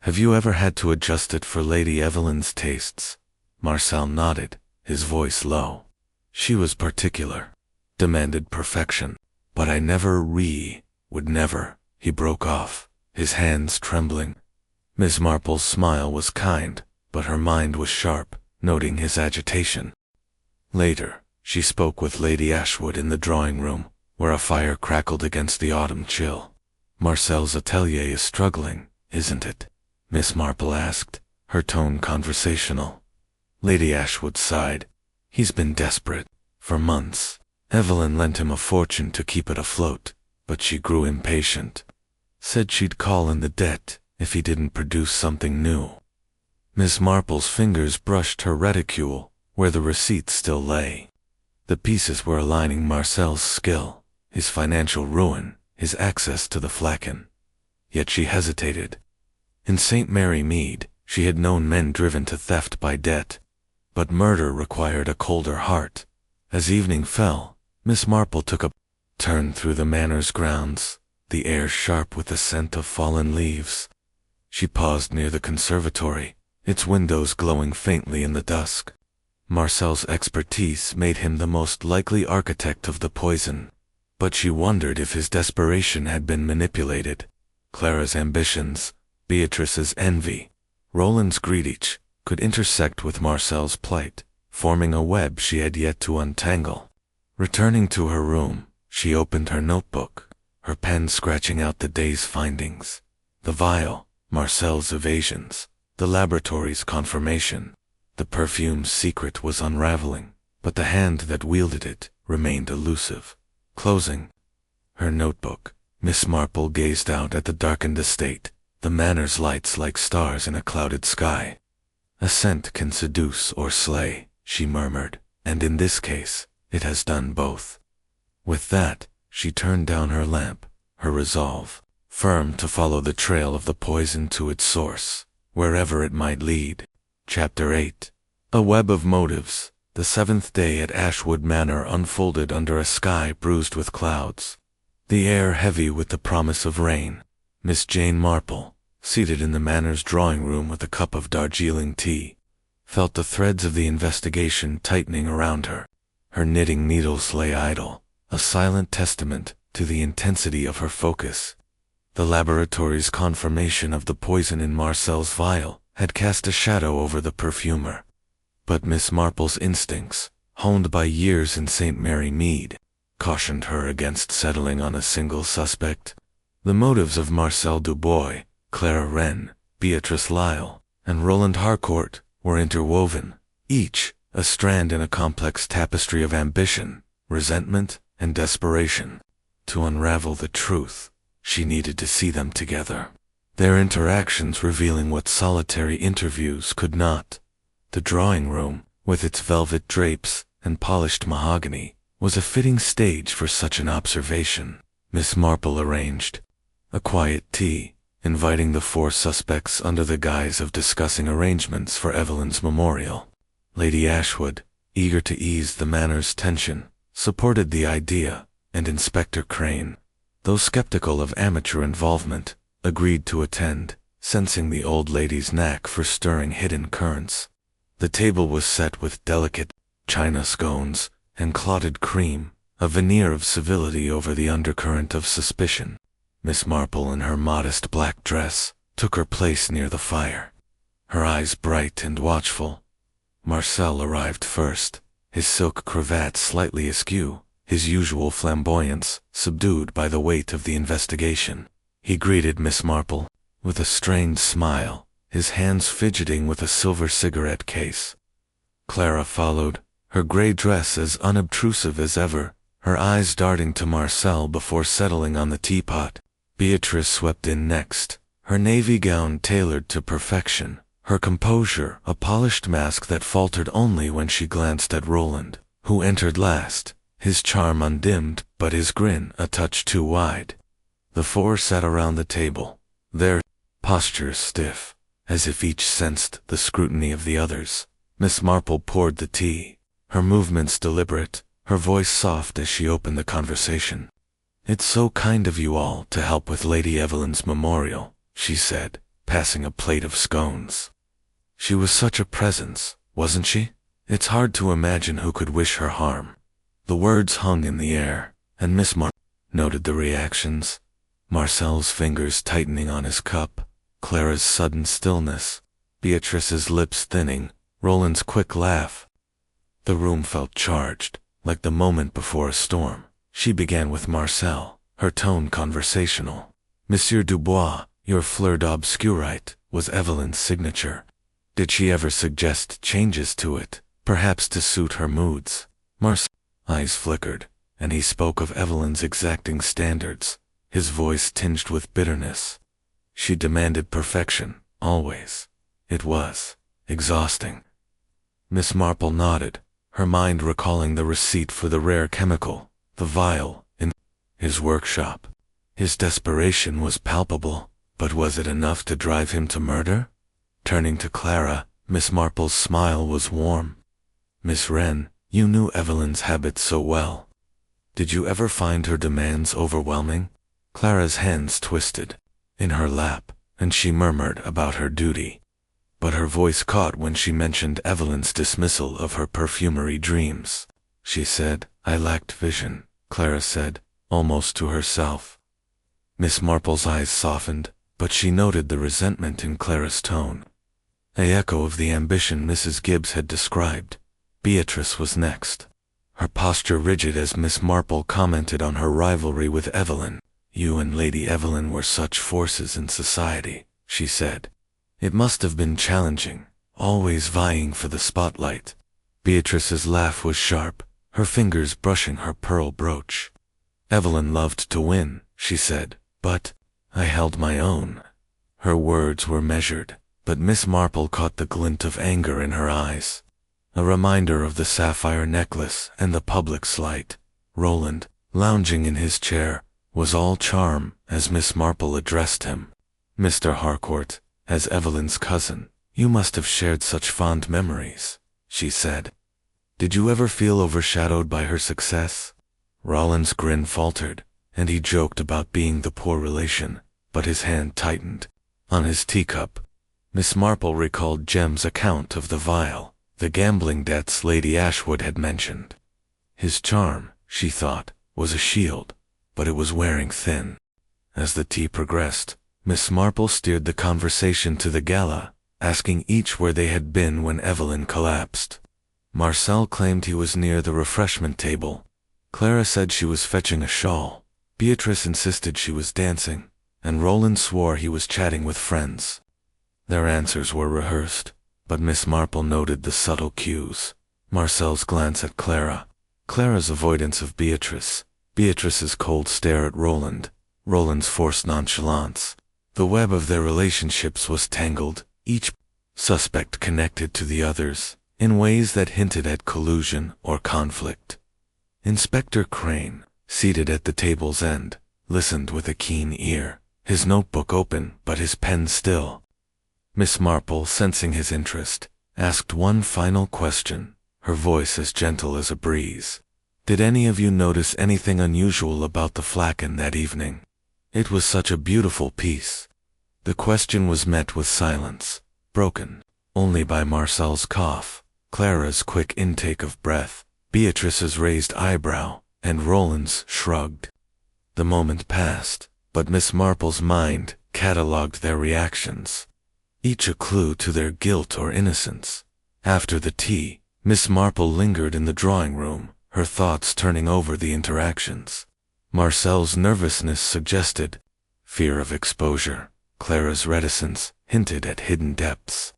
"Have you ever had to adjust it for Lady Evelyn's tastes?" Marcel nodded, his voice low. "She was particular, demanded perfection, but I would never," he broke off, his hands trembling. Miss Marple's smile was kind, but her mind was sharp, noting his agitation. Later, she spoke with Lady Ashwood in the drawing room, where a fire crackled against the autumn chill. "Marcel's atelier is struggling, isn't it?" Miss Marple asked, her tone conversational. Lady Ashwood sighed. "He's been desperate, for months. Evelyn lent him a fortune to keep it afloat, but she grew impatient. Said she'd call in the debt if he didn't produce something new." Miss Marple's fingers brushed her reticule, where the receipts still lay. The pieces were aligning Marcel's skill, his financial ruin, his access to the flagon. Yet she hesitated. In St. Mary Mead, she had known men driven to theft by debt, but murder required a colder heart. As evening fell, Miss Marple took a turn through the Manor's grounds, the air sharp with the scent of fallen leaves. She paused near the conservatory, its windows glowing faintly in the dusk. Marcel's expertise made him the most likely architect of the poison, but she wondered if his desperation had been manipulated. Clara's ambitions, Beatrice's envy, Roland's greed each could intersect with Marcel's plight, forming a web she had yet to untangle. Returning to her room, she opened her notebook, her pen scratching out the day's findings. The vial, Marcel's evasions, the laboratory's confirmation. The perfume's secret was unraveling, but the hand that wielded it remained elusive. Closing her notebook, Miss Marple gazed out at the darkened estate, the Manor's lights like stars in a clouded sky. "A scent can seduce or slay," she murmured, "and in this case, it has done both." With that, she turned down her lamp, her resolve firm to follow the trail of the poison to its source, wherever it might lead. Chapter 8. A web of motives. The seventh day at Ashwood Manor unfolded under a sky bruised with clouds, the air heavy with the promise of rain. Miss Jane Marple, seated in the Manor's drawing-room with a cup of Darjeeling tea, felt the threads of the investigation tightening around her. Her knitting needles lay idle, a silent testament to the intensity of her focus. The laboratory's confirmation of the poison in Marcel's vial had cast a shadow over the perfumer. But Miss Marple's instincts, honed by years in St. Mary Mead, cautioned her against settling on a single suspect. The motives of Marcel Dubois, Clara Wren, Beatrice Lyle, and Roland Harcourt were interwoven, each a strand in a complex tapestry of ambition, resentment, and desperation. To unravel the truth, she needed to see them together, their interactions revealing what solitary interviews could not. The drawing room, with its velvet drapes and polished mahogany, was a fitting stage for such an observation. Miss Marple arranged a quiet tea, inviting the four suspects under the guise of discussing arrangements for Evelyn's memorial. Lady Ashwood, eager to ease the manor's tension, supported the idea, and Inspector Crane, though skeptical of amateur involvement, agreed to attend, sensing the old lady's knack for stirring hidden currents. The table was set with delicate china scones and clotted cream, a veneer of civility over the undercurrent of suspicion. Miss Marple, in her modest black dress, took her place near the fire, her eyes bright and watchful. Marcel arrived first, his silk cravat slightly askew, his usual flamboyance subdued by the weight of the investigation. He greeted Miss Marple with a strained smile, his hands fidgeting with a silver cigarette case. Clara followed, her gray dress as unobtrusive as ever, her eyes darting to Marcel before settling on the teapot. Beatrice swept in next, her navy gown tailored to perfection, her composure a polished mask that faltered only when she glanced at Roland, who entered last, his charm undimmed but his grin a touch too wide. The four sat around the table, their postures stiff, as if each sensed the scrutiny of the others. Miss Marple poured the tea, her movements deliberate, her voice soft as she opened the conversation. "It's so kind of you all to help with Lady Evelyn's memorial," she said, passing a plate of scones. "She was such a presence, wasn't she? It's hard to imagine who could wish her harm." The words hung in the air, and Miss Marple noted the reactions. Marcel's fingers tightening on his cup, Clara's sudden stillness, Beatrice's lips thinning, Roland's quick laugh. The room felt charged, like the moment before a storm. She began with Marcel, her tone conversational. "Monsieur Dubois, your fleur d'obscurite was Evelyn's signature. Did she ever suggest changes to it, perhaps to suit her moods?" Marcel's eyes flickered, and he spoke of Evelyn's exacting standards, his voice tinged with bitterness. "She demanded perfection, always. It was exhausting." Miss Marple nodded, her mind recalling the receipt for the rare chemical, the vial, in his workshop. His desperation was palpable, but was it enough to drive him to murder? Turning to Clara, Miss Marple's smile was warm. "Miss Wren, you knew Evelyn's habits so well. Did you ever find her demands overwhelming?" Clara's hands twisted in her lap, and she murmured about her duty. But her voice caught when she mentioned Evelyn's dismissal of her perfumery dreams. She said, "I lacked vision," Clara said, almost to herself. Miss Marple's eyes softened, but she noted the resentment in Clara's tone, an echo of the ambition Mrs. Gibbs had described. Beatrice was next, her posture rigid as Miss Marple commented on her rivalry with Evelyn. "You and Lady Evelyn were such forces in society," she said. "It must have been challenging, always vying for the spotlight." Beatrice's laugh was sharp, her fingers brushing her pearl brooch. "Evelyn loved to win," she said, "but I held my own." Her words were measured, but Miss Marple caught the glint of anger in her eyes, a reminder of the sapphire necklace and the public slight. Roland, lounging in his chair, was all charm as Miss Marple addressed him. "Mr. Harcourt, as Evelyn's cousin, you must have shared such fond memories," she said. "Did you ever feel overshadowed by her success?" Roland's grin faltered, and he joked about being the poor relation, but his hand tightened on his teacup. Miss Marple recalled Jem's account of the vial, the gambling debts Lady Ashwood had mentioned. His charm, she thought, was a shield, but it was wearing thin. As the tea progressed, Miss Marple steered the conversation to the gala, asking each where they had been when Evelyn collapsed. Marcel claimed he was near the refreshment table. Clara said she was fetching a shawl. Beatrice insisted she was dancing, and Roland swore he was chatting with friends. Their answers were rehearsed, but Miss Marple noted the subtle cues. Marcel's glance at Clara, Clara's avoidance of Beatrice, Beatrice's cold stare at Roland, Roland's forced nonchalance. The web of their relationships was tangled, each suspect connected to the others, in ways that hinted at collusion or conflict. Inspector Crane, seated at the table's end, listened with a keen ear, his notebook open but his pen still. Miss Marple, sensing his interest, asked one final question, her voice as gentle as a breeze. "Did any of you notice anything unusual about the flagon that evening? It was such a beautiful piece." The question was met with silence, broken only by Marcel's cough, Clara's quick intake of breath, Beatrice's raised eyebrow, and Roland's shrugged. The moment passed, but Miss Marple's mind catalogued their reactions, each a clue to their guilt or innocence. After the tea, Miss Marple lingered in the drawing room, her thoughts turning over the interactions. Marcel's nervousness suggested fear of exposure. Clara's reticence hinted at hidden depths.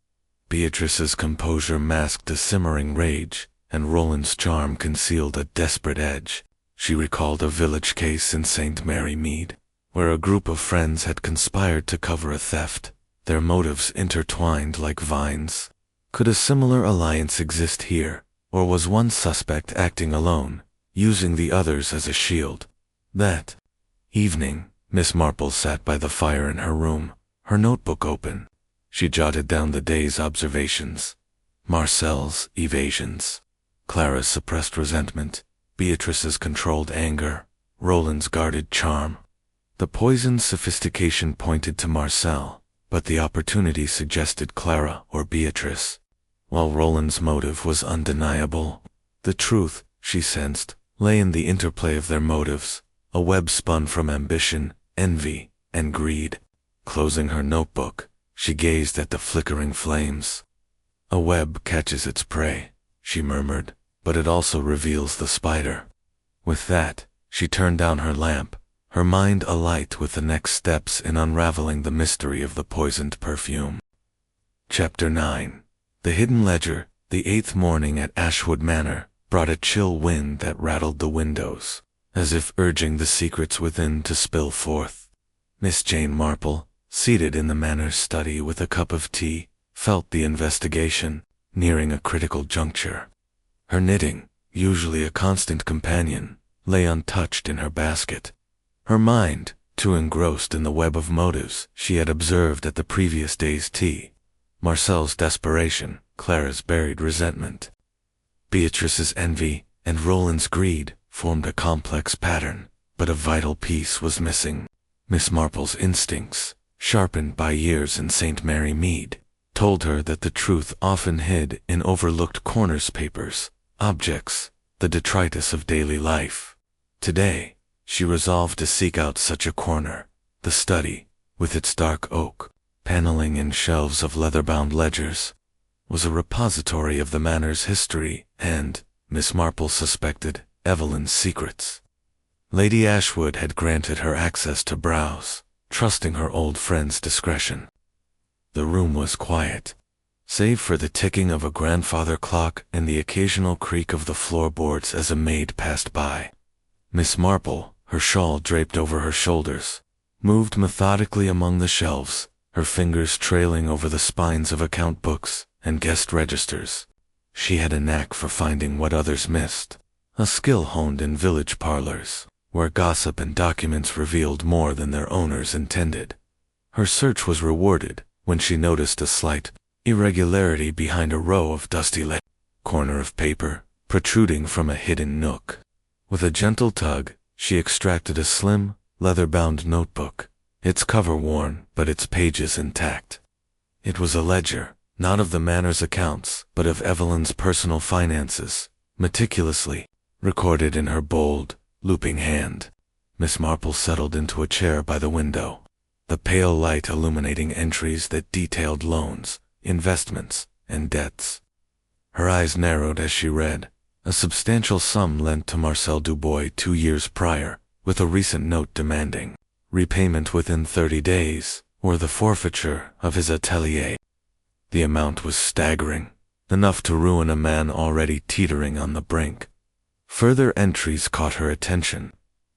Beatrice's composure masked a simmering rage, and Roland's charm concealed a desperate edge. She recalled a village case in St. Mary Mead, where a group of friends had conspired to cover a theft, their motives intertwined like vines. Could a similar alliance exist here, or was one suspect acting alone, using the others as a shield? That evening, Miss Marple sat by the fire in her room, her notebook open. She jotted down the day's observations, Marcel's evasions, Clara's suppressed resentment, Beatrice's controlled anger, Roland's guarded charm. The poisoned sophistication pointed to Marcel, but the opportunity suggested Clara or Beatrice. While Roland's motive was undeniable, the truth, she sensed, lay in the interplay of their motives, a web spun from ambition, envy, and greed. Closing her notebook, she gazed at the flickering flames. "A web catches its prey," she murmured, "but it also reveals the spider." With that, she turned down her lamp, her mind alight with the next steps in unraveling the mystery of the poisoned perfume. Chapter 9. The Hidden Ledger. The 8th morning at Ashwood Manor brought a chill wind that rattled the windows, as if urging the secrets within to spill forth. Miss Jane Marple, seated in the Manor's study with a cup of tea, felt the investigation nearing a critical juncture. Her knitting, usually a constant companion, lay untouched in her basket. Her mind, too engrossed in the web of motives she had observed at the previous day's tea. Marcel's desperation, Clara's buried resentment, Beatrice's envy, and Roland's greed formed a complex pattern, but a vital piece was missing. Miss Marple's instincts, sharpened by years in St. Mary Mead, told her that the truth often hid in overlooked corners, papers, objects, the detritus of daily life. Today, she resolved to seek out such a corner. The study, with its dark oak, paneling and shelves of leather-bound ledgers, was a repository of the Manor's history and, Miss Marple suspected, Evelyn's secrets. Lady Ashwood had granted her access to browse, trusting her old friend's discretion. The room was quiet, save for the ticking of a grandfather clock and the occasional creak of the floorboards as a maid passed by. Miss Marple, her shawl draped over her shoulders, moved methodically among the shelves, her fingers trailing over the spines of account books and guest registers. She had a knack for finding what others missed, a skill honed in village parlors, where gossip and documents revealed more than their owners intended. Her search was rewarded when she noticed a slight irregularity behind a row of dusty corner of paper protruding from a hidden nook. With a gentle tug, she extracted a slim, leather-bound notebook, its cover worn but its pages intact. It was a ledger, not of the Manor's accounts, but of Evelyn's personal finances, meticulously recorded in her bold, looping hand. Miss Marple settled into a chair by the window, the pale light illuminating entries that detailed loans, investments, and debts. Her eyes narrowed as she read. A substantial sum lent to Marcel Dubois 2 years prior, with a recent note demanding repayment within 30 days, or the forfeiture of his atelier. The amount was staggering, enough to ruin a man already teetering on the brink. Further entries caught her attention.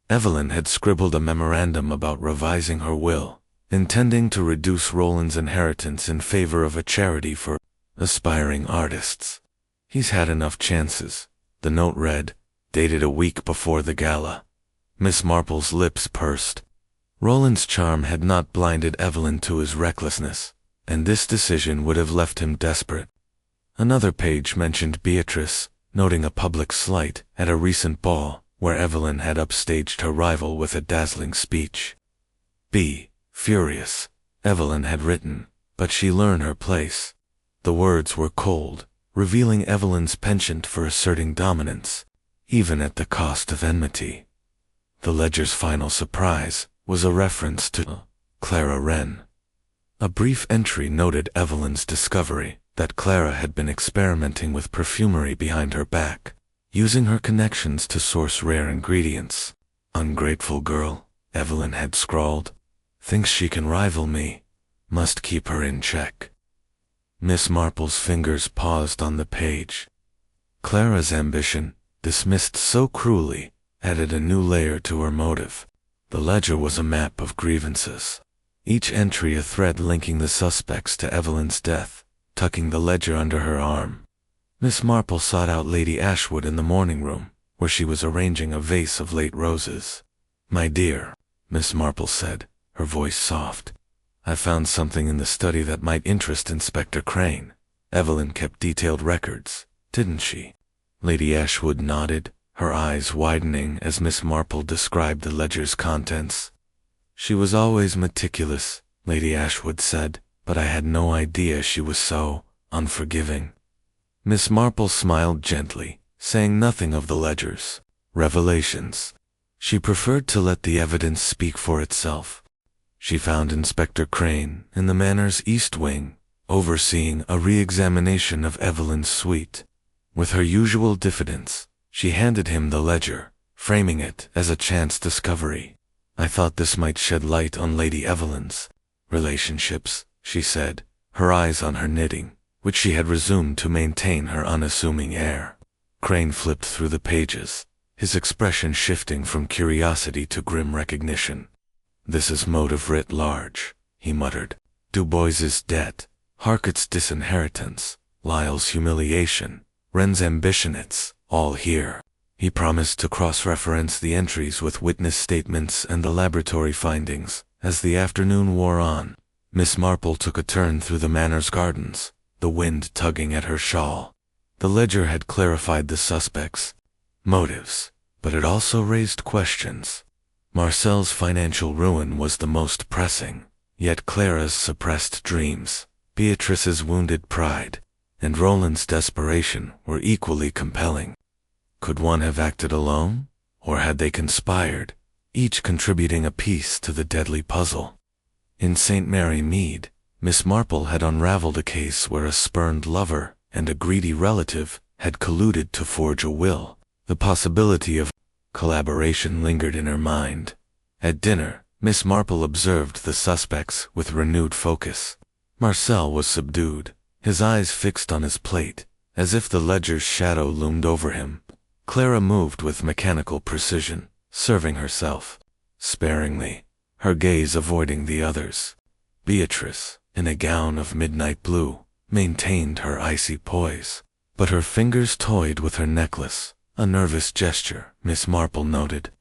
Evelyn had scribbled a memorandum about revising her will, intending to reduce Roland's inheritance in favor of a charity for aspiring artists. He's had enough chances, the note read, dated a week before the gala. Miss Marple's lips pursed. Roland's charm had not blinded Evelyn to his recklessness, and this decision would have left him desperate. Another page mentioned Beatrice, noting a public slight at a recent ball where Evelyn had upstaged her rival with a dazzling speech. Furious, Evelyn had written, but she learned her place. The words were cold, revealing Evelyn's penchant for asserting dominance, even at the cost of enmity. The ledger's final surprise was a reference to Clara Wren. A brief entry noted Evelyn's discovery that Clara had been experimenting with perfumery behind her back, using her connections to source rare ingredients. Ungrateful girl, Evelyn had scrawled. Thinks she can rival me. Must keep her in check. Miss Marple's fingers paused on the page. Clara's ambition, dismissed so cruelly, added a new layer to her motive. The ledger was a map of grievances, each entry a thread linking the suspects to Evelyn's death. Tucking the ledger under her arm, Miss Marple sought out Lady Ashwood in the morning room, where she was arranging a vase of late roses. "My dear," Miss Marple said, her voice soft, "I found something in the study that might interest Inspector Crane. Evelyn kept detailed records, didn't she?" Lady Ashwood nodded, her eyes widening as Miss Marple described the ledger's contents. "She was always meticulous," Lady Ashwood said, "but I had no idea she was so unforgiving." Miss Marple smiled gently, saying nothing of the ledger's revelations. She preferred to let the evidence speak for itself. She found Inspector Crane in the Manor's East Wing, overseeing a re-examination of Evelyn's suite. With her usual diffidence, she handed him the ledger, framing it as a chance discovery. "I thought this might shed light on Lady Evelyn's relationships," she said, her eyes on her knitting, which she had resumed to maintain her unassuming air. Crane flipped through the pages, his expression shifting from curiosity to grim recognition. "This is motive writ large," he muttered. "Dubois's debt, Harcourt's disinheritance, Lyle's humiliation, Wren's ambition, it's all here." He promised to cross-reference the entries with witness statements and the laboratory findings. As the afternoon wore on, Miss Marple took a turn through the Manor's gardens, the wind tugging at her shawl. The ledger had clarified the suspects' motives, but it also raised questions. Marcel's financial ruin was the most pressing, yet Clara's suppressed dreams, Beatrice's wounded pride, and Roland's desperation were equally compelling. Could one have acted alone, or had they conspired, each contributing a piece to the deadly puzzle? In St. Mary Mead, Miss Marple had unraveled a case where a spurned lover and a greedy relative had colluded to forge a will. The possibility of collaboration lingered in her mind. At dinner, Miss Marple observed the suspects with renewed focus. Marcel was subdued, his eyes fixed on his plate, as if the ledger's shadow loomed over him. Clara moved with mechanical precision, serving herself sparingly, her gaze avoiding the others. Beatrice, in a gown of midnight blue, maintained her icy poise, but her fingers toyed with her necklace, a nervous gesture, Miss Marple noted.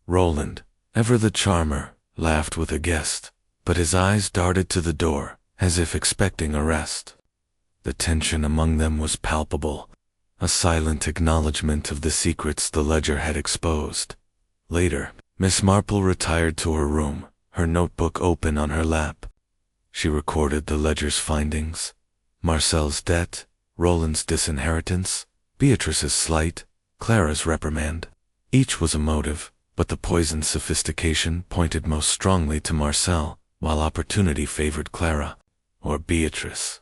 Roland, ever the charmer, laughed with a guest, but his eyes darted to the door, as if expecting arrest. The tension among them was palpable, a silent acknowledgment of the secrets the ledger had exposed. Later, Miss Marple retired to her room, her notebook open on her lap. She recorded the ledger's findings: Marcel's debt, Roland's disinheritance, Beatrice's slight, Clara's reprimand. Each was a motive, but the poisoned sophistication pointed most strongly to Marcel, while opportunity favored Clara, or Beatrice.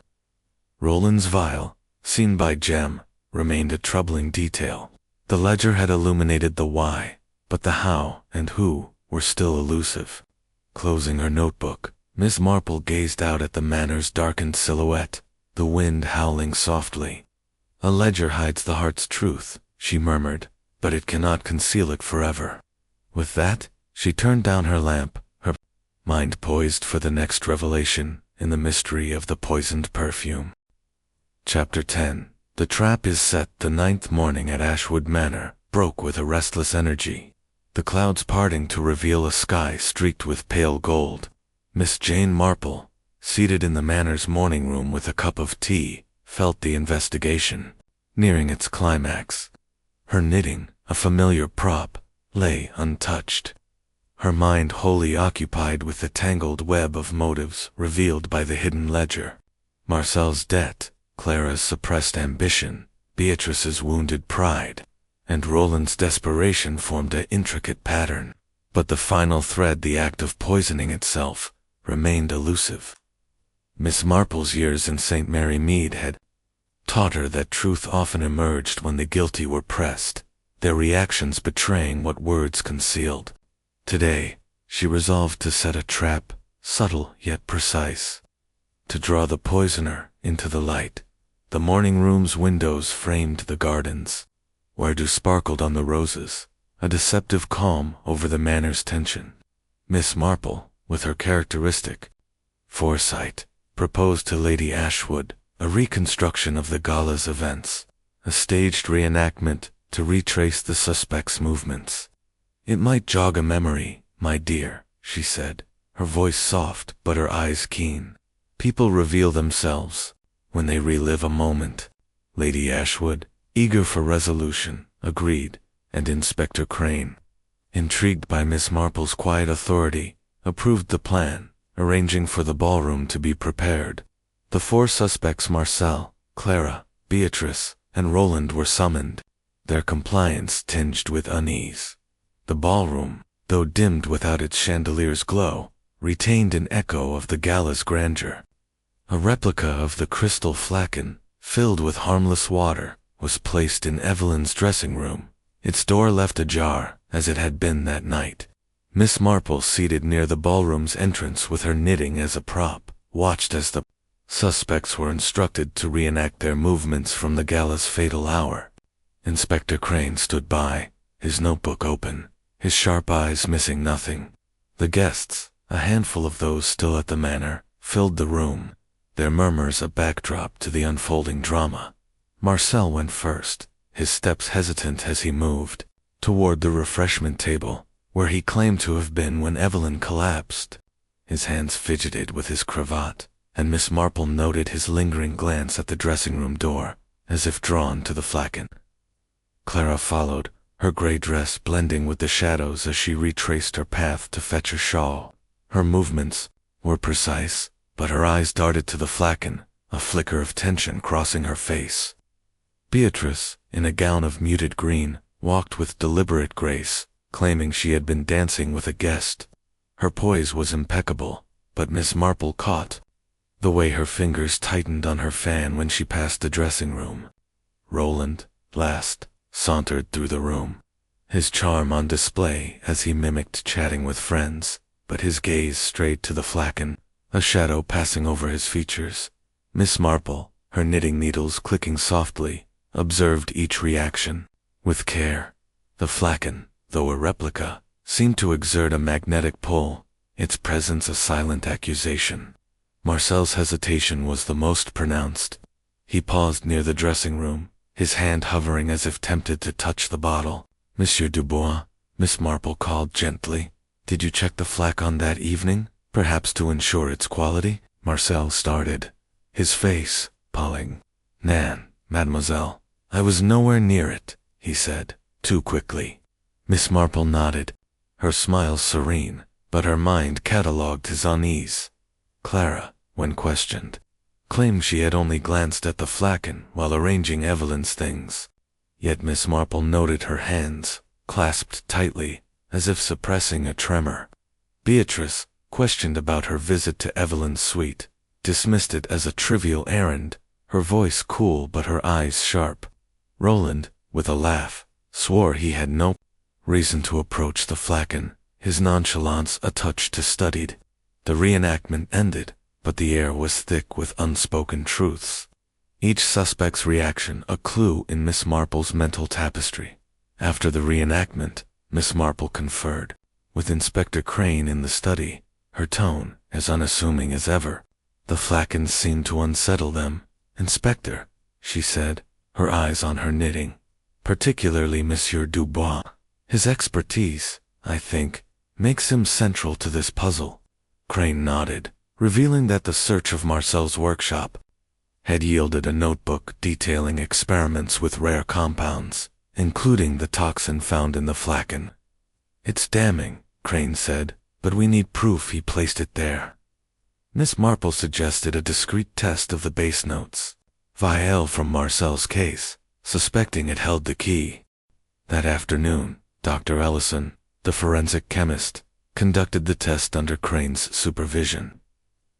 Roland's vial, seen by Jem, remained a troubling detail. The ledger had illuminated the why, but the how and who were still elusive. Closing her notebook, Miss Marple gazed out at the manor's darkened silhouette, the wind howling softly. A ledger hides the heart's truth, she murmured, but it cannot conceal it forever. With that, she turned down her lamp, her mind poised for the next revelation in the mystery of the poisoned perfume. Chapter 10. The trap is set. The 9th morning at Ashwood Manor broke with a restless energy, the clouds parting to reveal a sky streaked with pale gold. Miss Jane Marple, seated in the manor's morning room with a cup of tea, felt the investigation nearing its climax. Her knitting, a familiar prop, lay untouched, her mind wholly occupied with the tangled web of motives revealed by the hidden ledger. Marcel's debt, Clara's suppressed ambition, Beatrice's wounded pride, and Roland's desperation formed an intricate pattern. But the final thread, the act of poisoning itself, remained elusive. Miss Marple's years in St. Mary Mead had taught her that truth often emerged when the guilty were pressed, their reactions betraying what words concealed. Today, she resolved to set a trap, subtle yet precise, to draw the poisoner into the light. The morning room's windows framed the gardens, where dew sparkled on the roses, a deceptive calm over the manor's tension. Miss Marple, with her characteristic foresight, proposed to Lady Ashwood a reconstruction of the gala's events, a staged reenactment to retrace the suspect's movements. "It might jog a memory, my dear," she said, her voice soft but her eyes keen. "People reveal themselves when they relive a moment." Lady Ashwood, eager for resolution, agreed, and Inspector Crane, intrigued by Miss Marple's quiet authority, approved the plan, arranging for the ballroom to be prepared. The 4 suspects, Marcel, Clara, Beatrice, and Roland, were summoned, their compliance tinged with unease. The ballroom, though dimmed without its chandelier's glow, retained an echo of the gala's grandeur. A replica of the crystal flagon, filled with harmless water, was placed in Evelyn's dressing room, its door left ajar, as it had been that night. Miss Marple, seated near the ballroom's entrance with her knitting as a prop, watched as the suspects were instructed to reenact their movements from the gala's fatal hour. Inspector Crane stood by, his notebook open, his sharp eyes missing nothing. The guests, a handful of those still at the manor, filled the room, their murmurs a backdrop to the unfolding drama. Marcel went first, his steps hesitant as he moved toward the refreshment table, where he claimed to have been when Evelyn collapsed. His hands fidgeted with his cravat, and Miss Marple noted his lingering glance at the dressing-room door, as if drawn to the flagon. Clara followed, her gray dress blending with the shadows as she retraced her path to fetch her shawl. Her movements were precise, but her eyes darted to the flagon, a flicker of tension crossing her face. Beatrice, in a gown of muted green, walked with deliberate grace, claiming she had been dancing with a guest. Her poise was impeccable, but Miss Marple caught the way her fingers tightened on her fan when she passed the dressing room. Roland, last, sauntered through the room, his charm on display as he mimicked chatting with friends, but his gaze strayed to the flagon, a shadow passing over his features. Miss Marple, her knitting needles clicking softly, observed each reaction with care. The flagon, though a replica, seemed to exert a magnetic pull, its presence a silent accusation. Marcel's hesitation was the most pronounced. He paused near the dressing room, his hand hovering as if tempted to touch the bottle. "Monsieur Dubois," Miss Marple called gently, "did you check the flacon that evening, perhaps to ensure its quality?" Marcel started, his face pulling. "Nan, mademoiselle, I was nowhere near it," he said, too quickly. Miss Marple nodded, her smile serene, but her mind catalogued his unease. Clara, when questioned, claimed she had only glanced at the flagon while arranging Evelyn's things. Yet Miss Marple noted her hands, clasped tightly, as if suppressing a tremor. Beatrice, questioned about her visit to Evelyn's suite, dismissed it as a trivial errand, her voice cool but her eyes sharp. Roland, with a laugh, swore he had no reason to approach the flagon, his nonchalance a touch too studied. The reenactment ended, but the air was thick with unspoken truths. Each suspect's reaction a clue in Miss Marple's mental tapestry. After the reenactment, Miss Marple conferred with Inspector Crane in the study, her tone as unassuming as ever. The flacons seemed to unsettle them. "Inspector," she said, her eyes on her knitting, "particularly Monsieur Dubois. His expertise, I think, makes him central to this puzzle." Crane nodded, revealing that the search of Marcel's workshop had yielded a notebook detailing experiments with rare compounds, including the toxin found in the flagon. "It's damning," Crane said, "but we need proof he placed it there." Miss Marple suggested a discreet test of the base notes, vial from Marcel's case, suspecting it held the key. That afternoon, Dr. Ellison, the forensic chemist, conducted the test under Crane's supervision.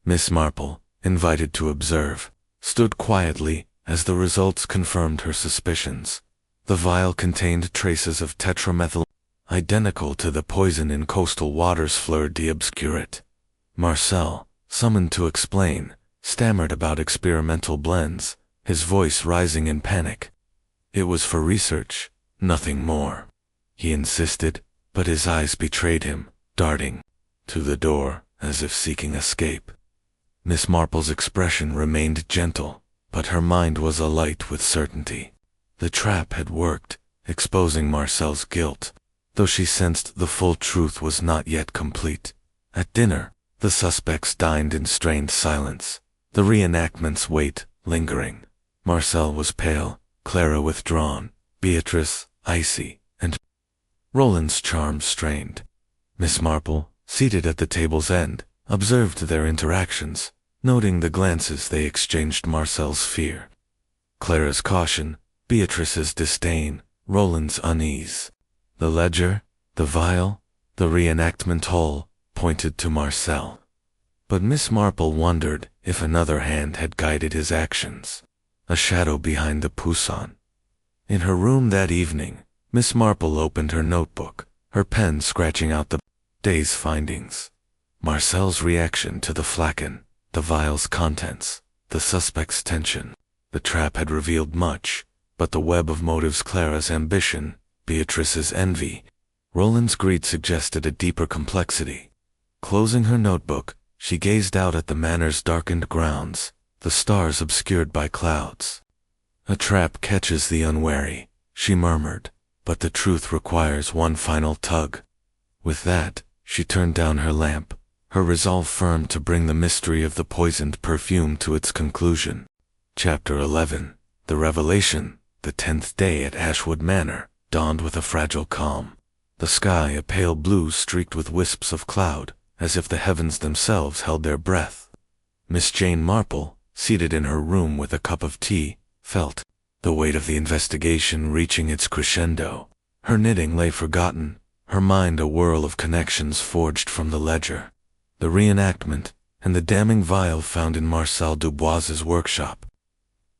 Miss Marple, invited to observe, stood quietly as the results confirmed her suspicions. The vial contained traces of tetramethyl, identical to the poison in coastal waters fleur d'obscurite. Marcel, summoned to explain, stammered about experimental blends, his voice rising in panic. It was for research, nothing more, he insisted, but his eyes betrayed him, darting to the door as if seeking escape. Miss Marple's expression remained gentle, but her mind was alight with certainty. The trap had worked, exposing Marcel's guilt, though she sensed the full truth was not yet complete. At dinner, the suspects dined in strained silence, the reenactment's weight lingering. Marcel was pale, Clara withdrawn, Beatrice icy, and Roland's charm strained. Miss Marple, seated at the table's end, observed their interactions, noting the glances they exchanged. Marcel's fear, Clara's caution, Beatrice's disdain, Roland's unease. The ledger, the vial, the reenactment hall pointed to Marcel. But Miss Marple wondered if another hand had guided his actions, a shadow behind the poussin. In her room that evening, Miss Marple opened her notebook, her pen scratching out the day's findings. Marcel's reaction to the flagon, the vial's contents, the suspect's tension. The trap had revealed much, but the web of motives, Clara's ambition, Beatrice's envy, Roland's greed, suggested a deeper complexity. Closing her notebook, she gazed out at the manor's darkened grounds, the stars obscured by clouds. "A trap catches the unwary," she murmured, "but the truth requires one final tug." With that, she turned down her lamp, her resolve firm to bring the mystery of the poisoned perfume to its conclusion. Chapter 11. The Revelation. The 10th day at Ashwood Manor dawned with a fragile calm. The sky a pale blue streaked with wisps of cloud, as if the heavens themselves held their breath. Miss Jane Marple, seated in her room with a cup of tea, felt the weight of the investigation reaching its crescendo. Her knitting lay forgotten, her mind a whirl of connections forged from the ledger, the reenactment, and the damning vial found in Marcel Dubois's workshop.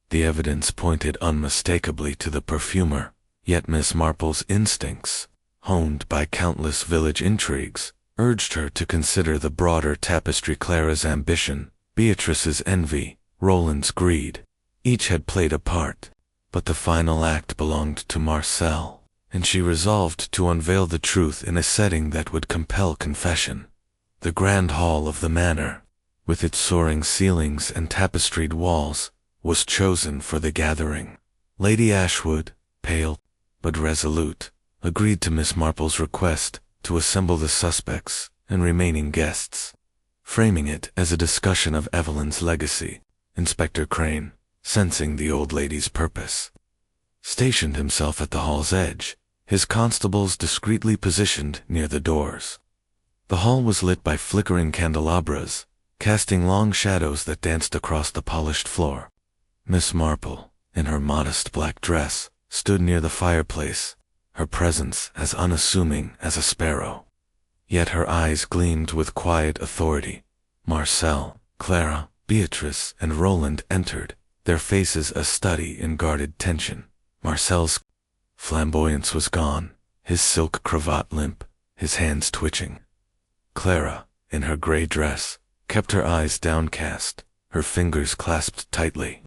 The evidence pointed unmistakably to the perfumer, yet Miss Marple's instincts, honed by countless village intrigues, urged her to consider the broader tapestry. Clara's ambition, Beatrice's envy, Roland's greed. Each had played a part, but the final act belonged to Marcel, and she resolved to unveil the truth in a setting that would compel confession. The grand hall of the manor, with its soaring ceilings and tapestried walls, was chosen for the gathering. Lady Ashwood, pale but resolute, agreed to Miss Marple's request to assemble the suspects and remaining guests. Framing it as a discussion of Evelyn's legacy, Inspector Crane, sensing the old lady's purpose, stationed himself at the hall's edge, his constables discreetly positioned near the doors. The hall was lit by flickering candelabras, casting long shadows that danced across the polished floor. Miss Marple, in her modest black dress, stood near the fireplace, her presence as unassuming as a sparrow. Yet her eyes gleamed with quiet authority. Marcel, Clara, Beatrice, and Roland entered, their faces a study in guarded tension. Marcel's flamboyance was gone, his silk cravat limp, his hands twitching. Clara, in her gray dress, kept her eyes downcast, her fingers clasped tightly.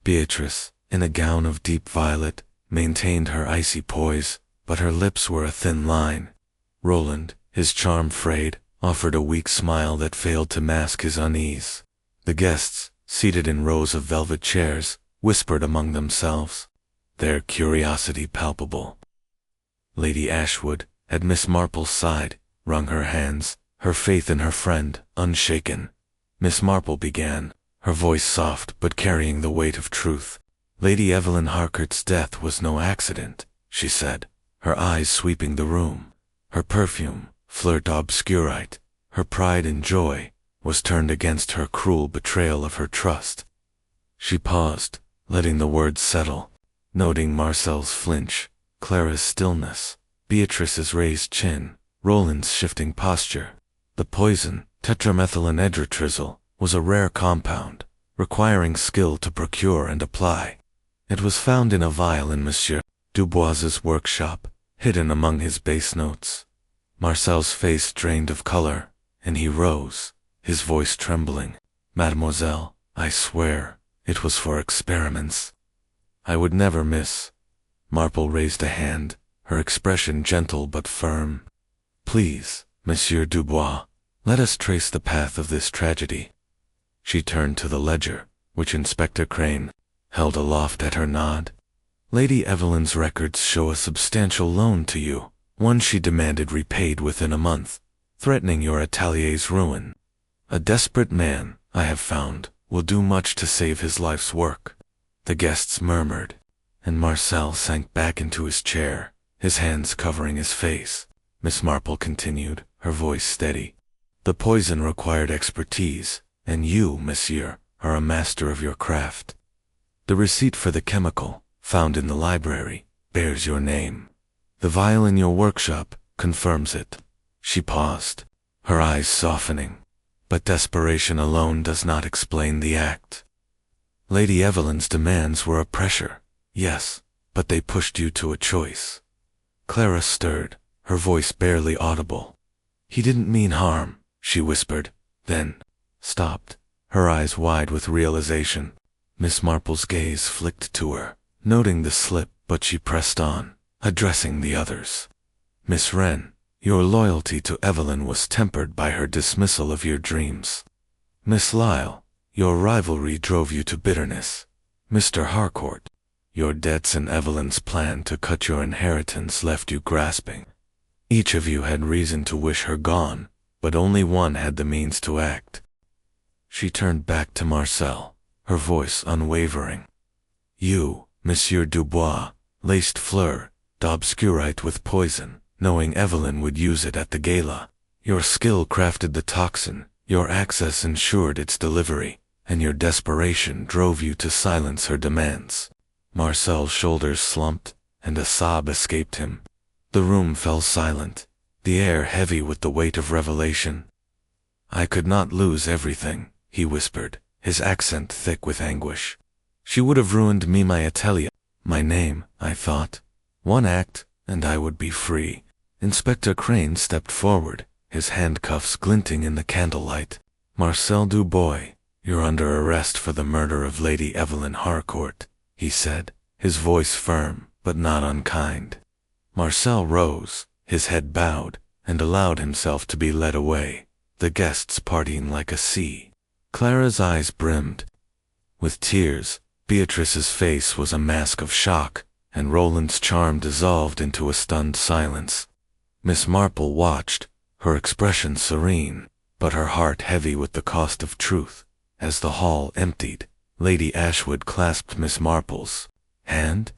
Beatrice, in a gown of deep violet, maintained her icy poise, but her lips were a thin line. Roland, his charm frayed, offered a weak smile that failed to mask his unease. The guests, seated in rows of velvet chairs, whispered among themselves, their curiosity palpable. Lady Ashwood, at Miss Marple's side, wrung her hands, her faith in her friend unshaken. Miss Marple began, her voice soft but carrying the weight of truth. Lady Evelyn Harcourt's death was no accident, she said, her eyes sweeping the room. Her perfume, fleur d'obscurite, her pride and joy, was turned against her cruel betrayal of her trust. She paused, letting the words settle, noting Marcel's flinch, Clara's stillness, Beatrice's raised chin, Roland's shifting posture. The poison, tetramethylene was a rare compound, requiring skill to procure and apply. It was found in a vial in Monsieur Dubois's workshop, hidden among his base notes. Marcel's face drained of color, and he rose, his voice trembling. Mademoiselle, I swear, it was for experiments. I would never miss. Marple raised a hand, her expression gentle but firm. Please, Monsieur Dubois, let us trace the path of this tragedy. She turned to the ledger, which Inspector Crane held aloft at her nod. Lady Evelyn's records show a substantial loan to you, one she demanded repaid within a month, threatening your atelier's ruin. A desperate man, I have found, will do much to save his life's work. The guests murmured, and Marcel sank back into his chair, his hands covering his face. Miss Marple continued, her voice steady. The poison required expertise, and you, monsieur, are a master of your craft. The receipt for the chemical, found in the library, bears your name. The vial in your workshop confirms it. She paused, her eyes softening. But desperation alone does not explain the act. Lady Evelyn's demands were a pressure, yes, but they pushed you to a choice. Clara stirred, her voice barely audible. He didn't mean harm, she whispered, then stopped, her eyes wide with realization. Miss Marple's gaze flicked to her, noting the slip, but she pressed on, addressing the others. Miss Wren, your loyalty to Evelyn was tempered by her dismissal of your dreams. Miss Lyle, your rivalry drove you to bitterness. Mr. Harcourt, your debts and Evelyn's plan to cut your inheritance left you grasping. Each of you had reason to wish her gone, but only one had the means to act. She turned back to Marcel, her voice unwavering. You, Monsieur Dubois, laced fleur d'obscurite with poison, knowing Evelyn would use it at the gala. Your skill crafted the toxin, your access ensured its delivery, and your desperation drove you to silence her demands. Marcel's shoulders slumped, and a sob escaped him. The room fell silent, the air heavy with the weight of revelation. I could not lose everything, he whispered, his accent thick with anguish. She would have ruined me, my atelier. My name, I thought. One act, and I would be free. Inspector Crane stepped forward, his handcuffs glinting in the candlelight. Marcel Dubois, you're under arrest for the murder of Lady Evelyn Harcourt, he said, his voice firm, but not unkind. Marcel rose, his head bowed, and allowed himself to be led away, the guests partying like a sea. Clara's eyes brimmed with tears, Beatrice's face was a mask of shock, and Roland's charm dissolved into a stunned silence. Miss Marple watched, her expression serene, but her heart heavy with the cost of truth. As the hall emptied, Lady Ashwood clasped Miss Marple's hand.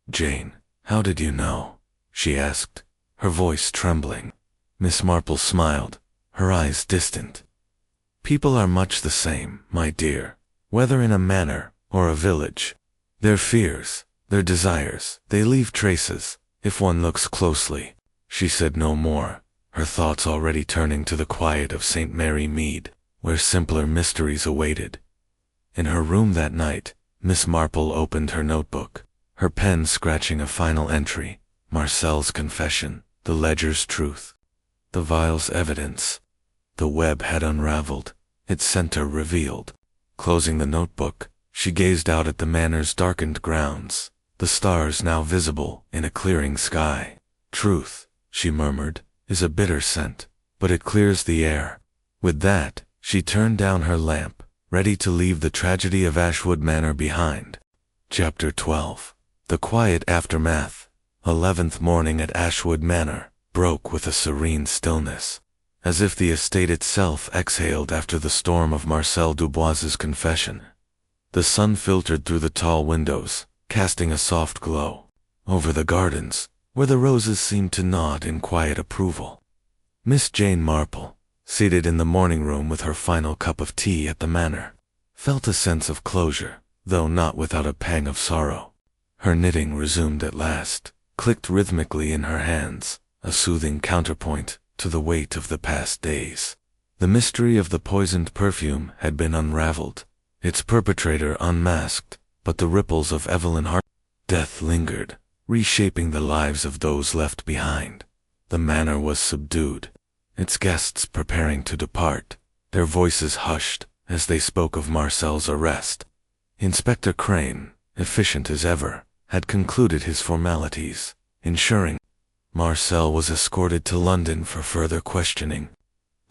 Jane, how did you know? She asked, her voice trembling. Miss Marple smiled, her eyes distant. People are much the same, my dear, whether in a manor or a village. Their fears, their desires, they leave traces, if one looks closely. She said no more, her thoughts already turning to the quiet of St. Mary Mead, where simpler mysteries awaited. In her room that night, Miss Marple opened her notebook, her pen scratching a final entry. Marcel's confession, the ledger's truth, the vial's evidence. The web had unraveled, its center revealed. Closing the notebook, she gazed out at the manor's darkened grounds, the stars now visible in a clearing sky. Truth, she murmured, is a bitter scent, but it clears the air. With that, she turned down her lamp, ready to leave the tragedy of Ashwood Manor behind. Chapter 12. The quiet aftermath. 11th morning at Ashwood Manor broke with a serene stillness, as if the estate itself exhaled after the storm of Marcel Dubois's confession. The sun filtered through the tall windows, casting a soft glow over the gardens, where the roses seemed to nod in quiet approval. Miss Jane Marple, seated in the morning room with her final cup of tea at the manor, felt a sense of closure, though not without a pang of sorrow. Her knitting resumed at last, clicked rhythmically in her hands, a soothing counterpoint to the weight of the past days. The mystery of the poisoned perfume had been unraveled, its perpetrator unmasked, but the ripples of Evelyn Harcourt's death lingered, reshaping the lives of those left behind. The manor was subdued, its guests preparing to depart, their voices hushed as they spoke of Marcel's arrest. Inspector Crane, efficient as ever, had concluded his formalities, ensuring Marcel was escorted to London for further questioning.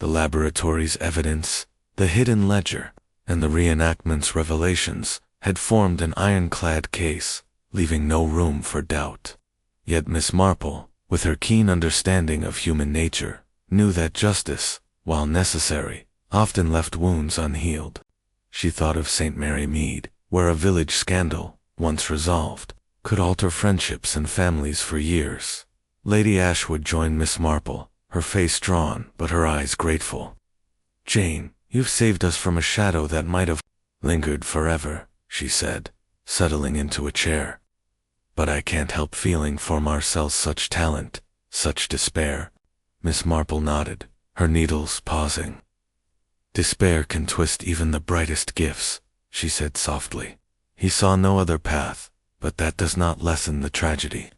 The laboratory's evidence, the hidden ledger, and the reenactment's revelations had formed an ironclad case, leaving no room for doubt. Yet Miss Marple, with her keen understanding of human nature, knew that justice, while necessary, often left wounds unhealed. She thought of St. Mary Mead, where a village scandal, once resolved, could alter friendships and families for years. Lady Ashwood joined Miss Marple, her face drawn but her eyes grateful. "Jane, you've saved us from a shadow that might have lingered forever," she said, settling into a chair. "But I can't help feeling for Marcel's such talent, such despair." Miss Marple nodded, her needles pausing. "Despair can twist even the brightest gifts," she said softly. "He saw no other path, but that does not lessen the tragedy."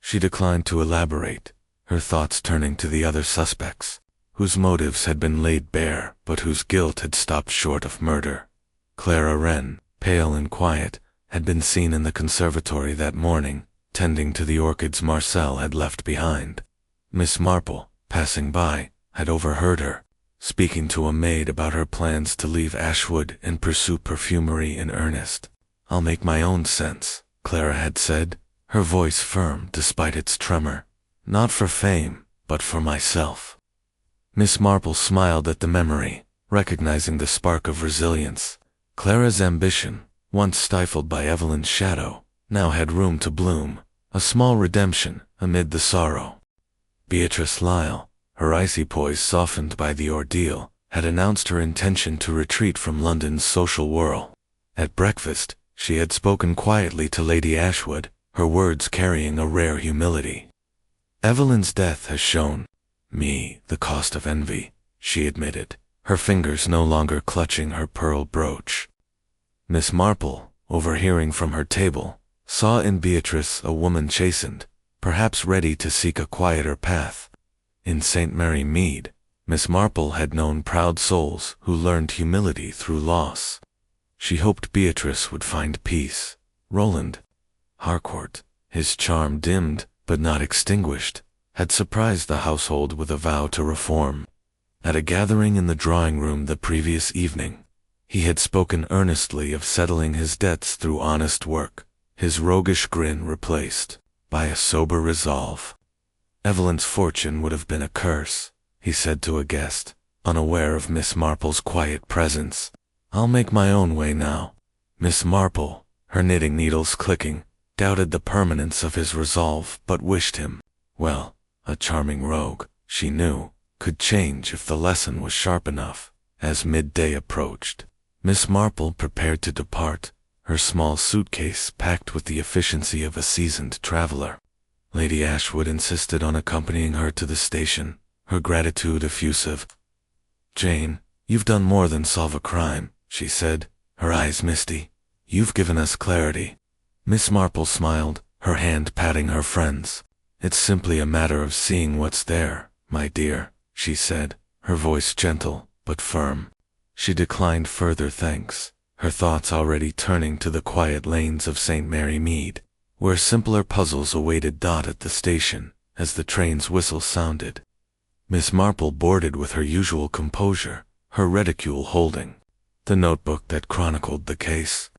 She declined to elaborate, her thoughts turning to the other suspects, whose motives had been laid bare but whose guilt had stopped short of murder. Clara Wren, pale and quiet, had been seen in the conservatory that morning, tending to the orchids Marcel had left behind. Miss Marple, passing by, had overheard her, speaking to a maid about her plans to leave Ashwood and pursue perfumery in earnest. "I'll make my own sense," Clara had said, her voice firm despite its tremor. "Not for fame, but for myself." Miss Marple smiled at the memory, recognizing the spark of resilience. Clara's ambition, once stifled by Evelyn's shadow, now had room to bloom, a small redemption amid the sorrow. Beatrice Lyle, her icy poise softened by the ordeal, had announced her intention to retreat from London's social whirl. At breakfast, she had spoken quietly to Lady Ashwood, her words carrying a rare humility. "Evelyn's death has shown me the cost of envy," she admitted, her fingers no longer clutching her pearl brooch. Miss Marple, overhearing from her table, saw in Beatrice a woman chastened, perhaps ready to seek a quieter path. In St. Mary Mead, Miss Marple had known proud souls who learned humility through loss. She hoped Beatrice would find peace. Roland Harcourt, his charm dimmed but not extinguished, had surprised the household with a vow to reform. At a gathering in the drawing-room the previous evening, he had spoken earnestly of settling his debts through honest work, his roguish grin replaced by a sober resolve. Evelyn's fortune would have been a curse, he said to a guest, unaware of Miss Marple's quiet presence. "I'll make my own way now." Miss Marple, her knitting needles clicking, doubted the permanence of his resolve but wished him well. A charming rogue, she knew, could change if the lesson was sharp enough. As midday approached, Miss Marple prepared to depart, her small suitcase packed with the efficiency of a seasoned traveler. Lady Ashwood insisted on accompanying her to the station, her gratitude effusive. "Jane, you've done more than solve a crime," she said, her eyes misty. You've given us clarity." Miss Marple smiled, her hand patting her friend's. "It's simply a matter of seeing what's there, my dear," she said, her voice gentle but firm. She declined further thanks, her thoughts already turning to the quiet lanes of St. Mary Mead, where simpler puzzles awaited Dot at the station as the train's whistle sounded. Miss Marple boarded with her usual composure, her reticule holding the notebook that chronicled the case.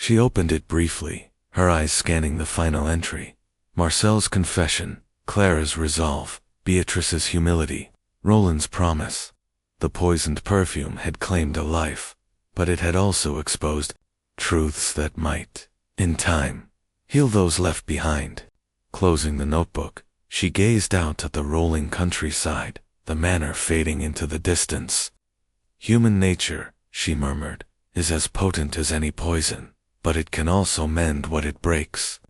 She opened it briefly, her eyes scanning the final entry. Marcel's confession, Clara's resolve, Beatrice's humility, Roland's promise. The poisoned perfume had claimed a life, but it had also exposed truths that might, in time, heal those left behind. Closing the notebook, she gazed out at the rolling countryside, the manor fading into the distance. "Human nature," she murmured, "is as potent as any poison, but it can also mend what it breaks."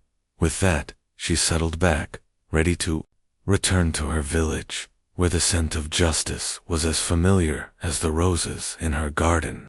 With that, she settled back, ready to return to her village, where the scent of justice was as familiar as the roses in her garden.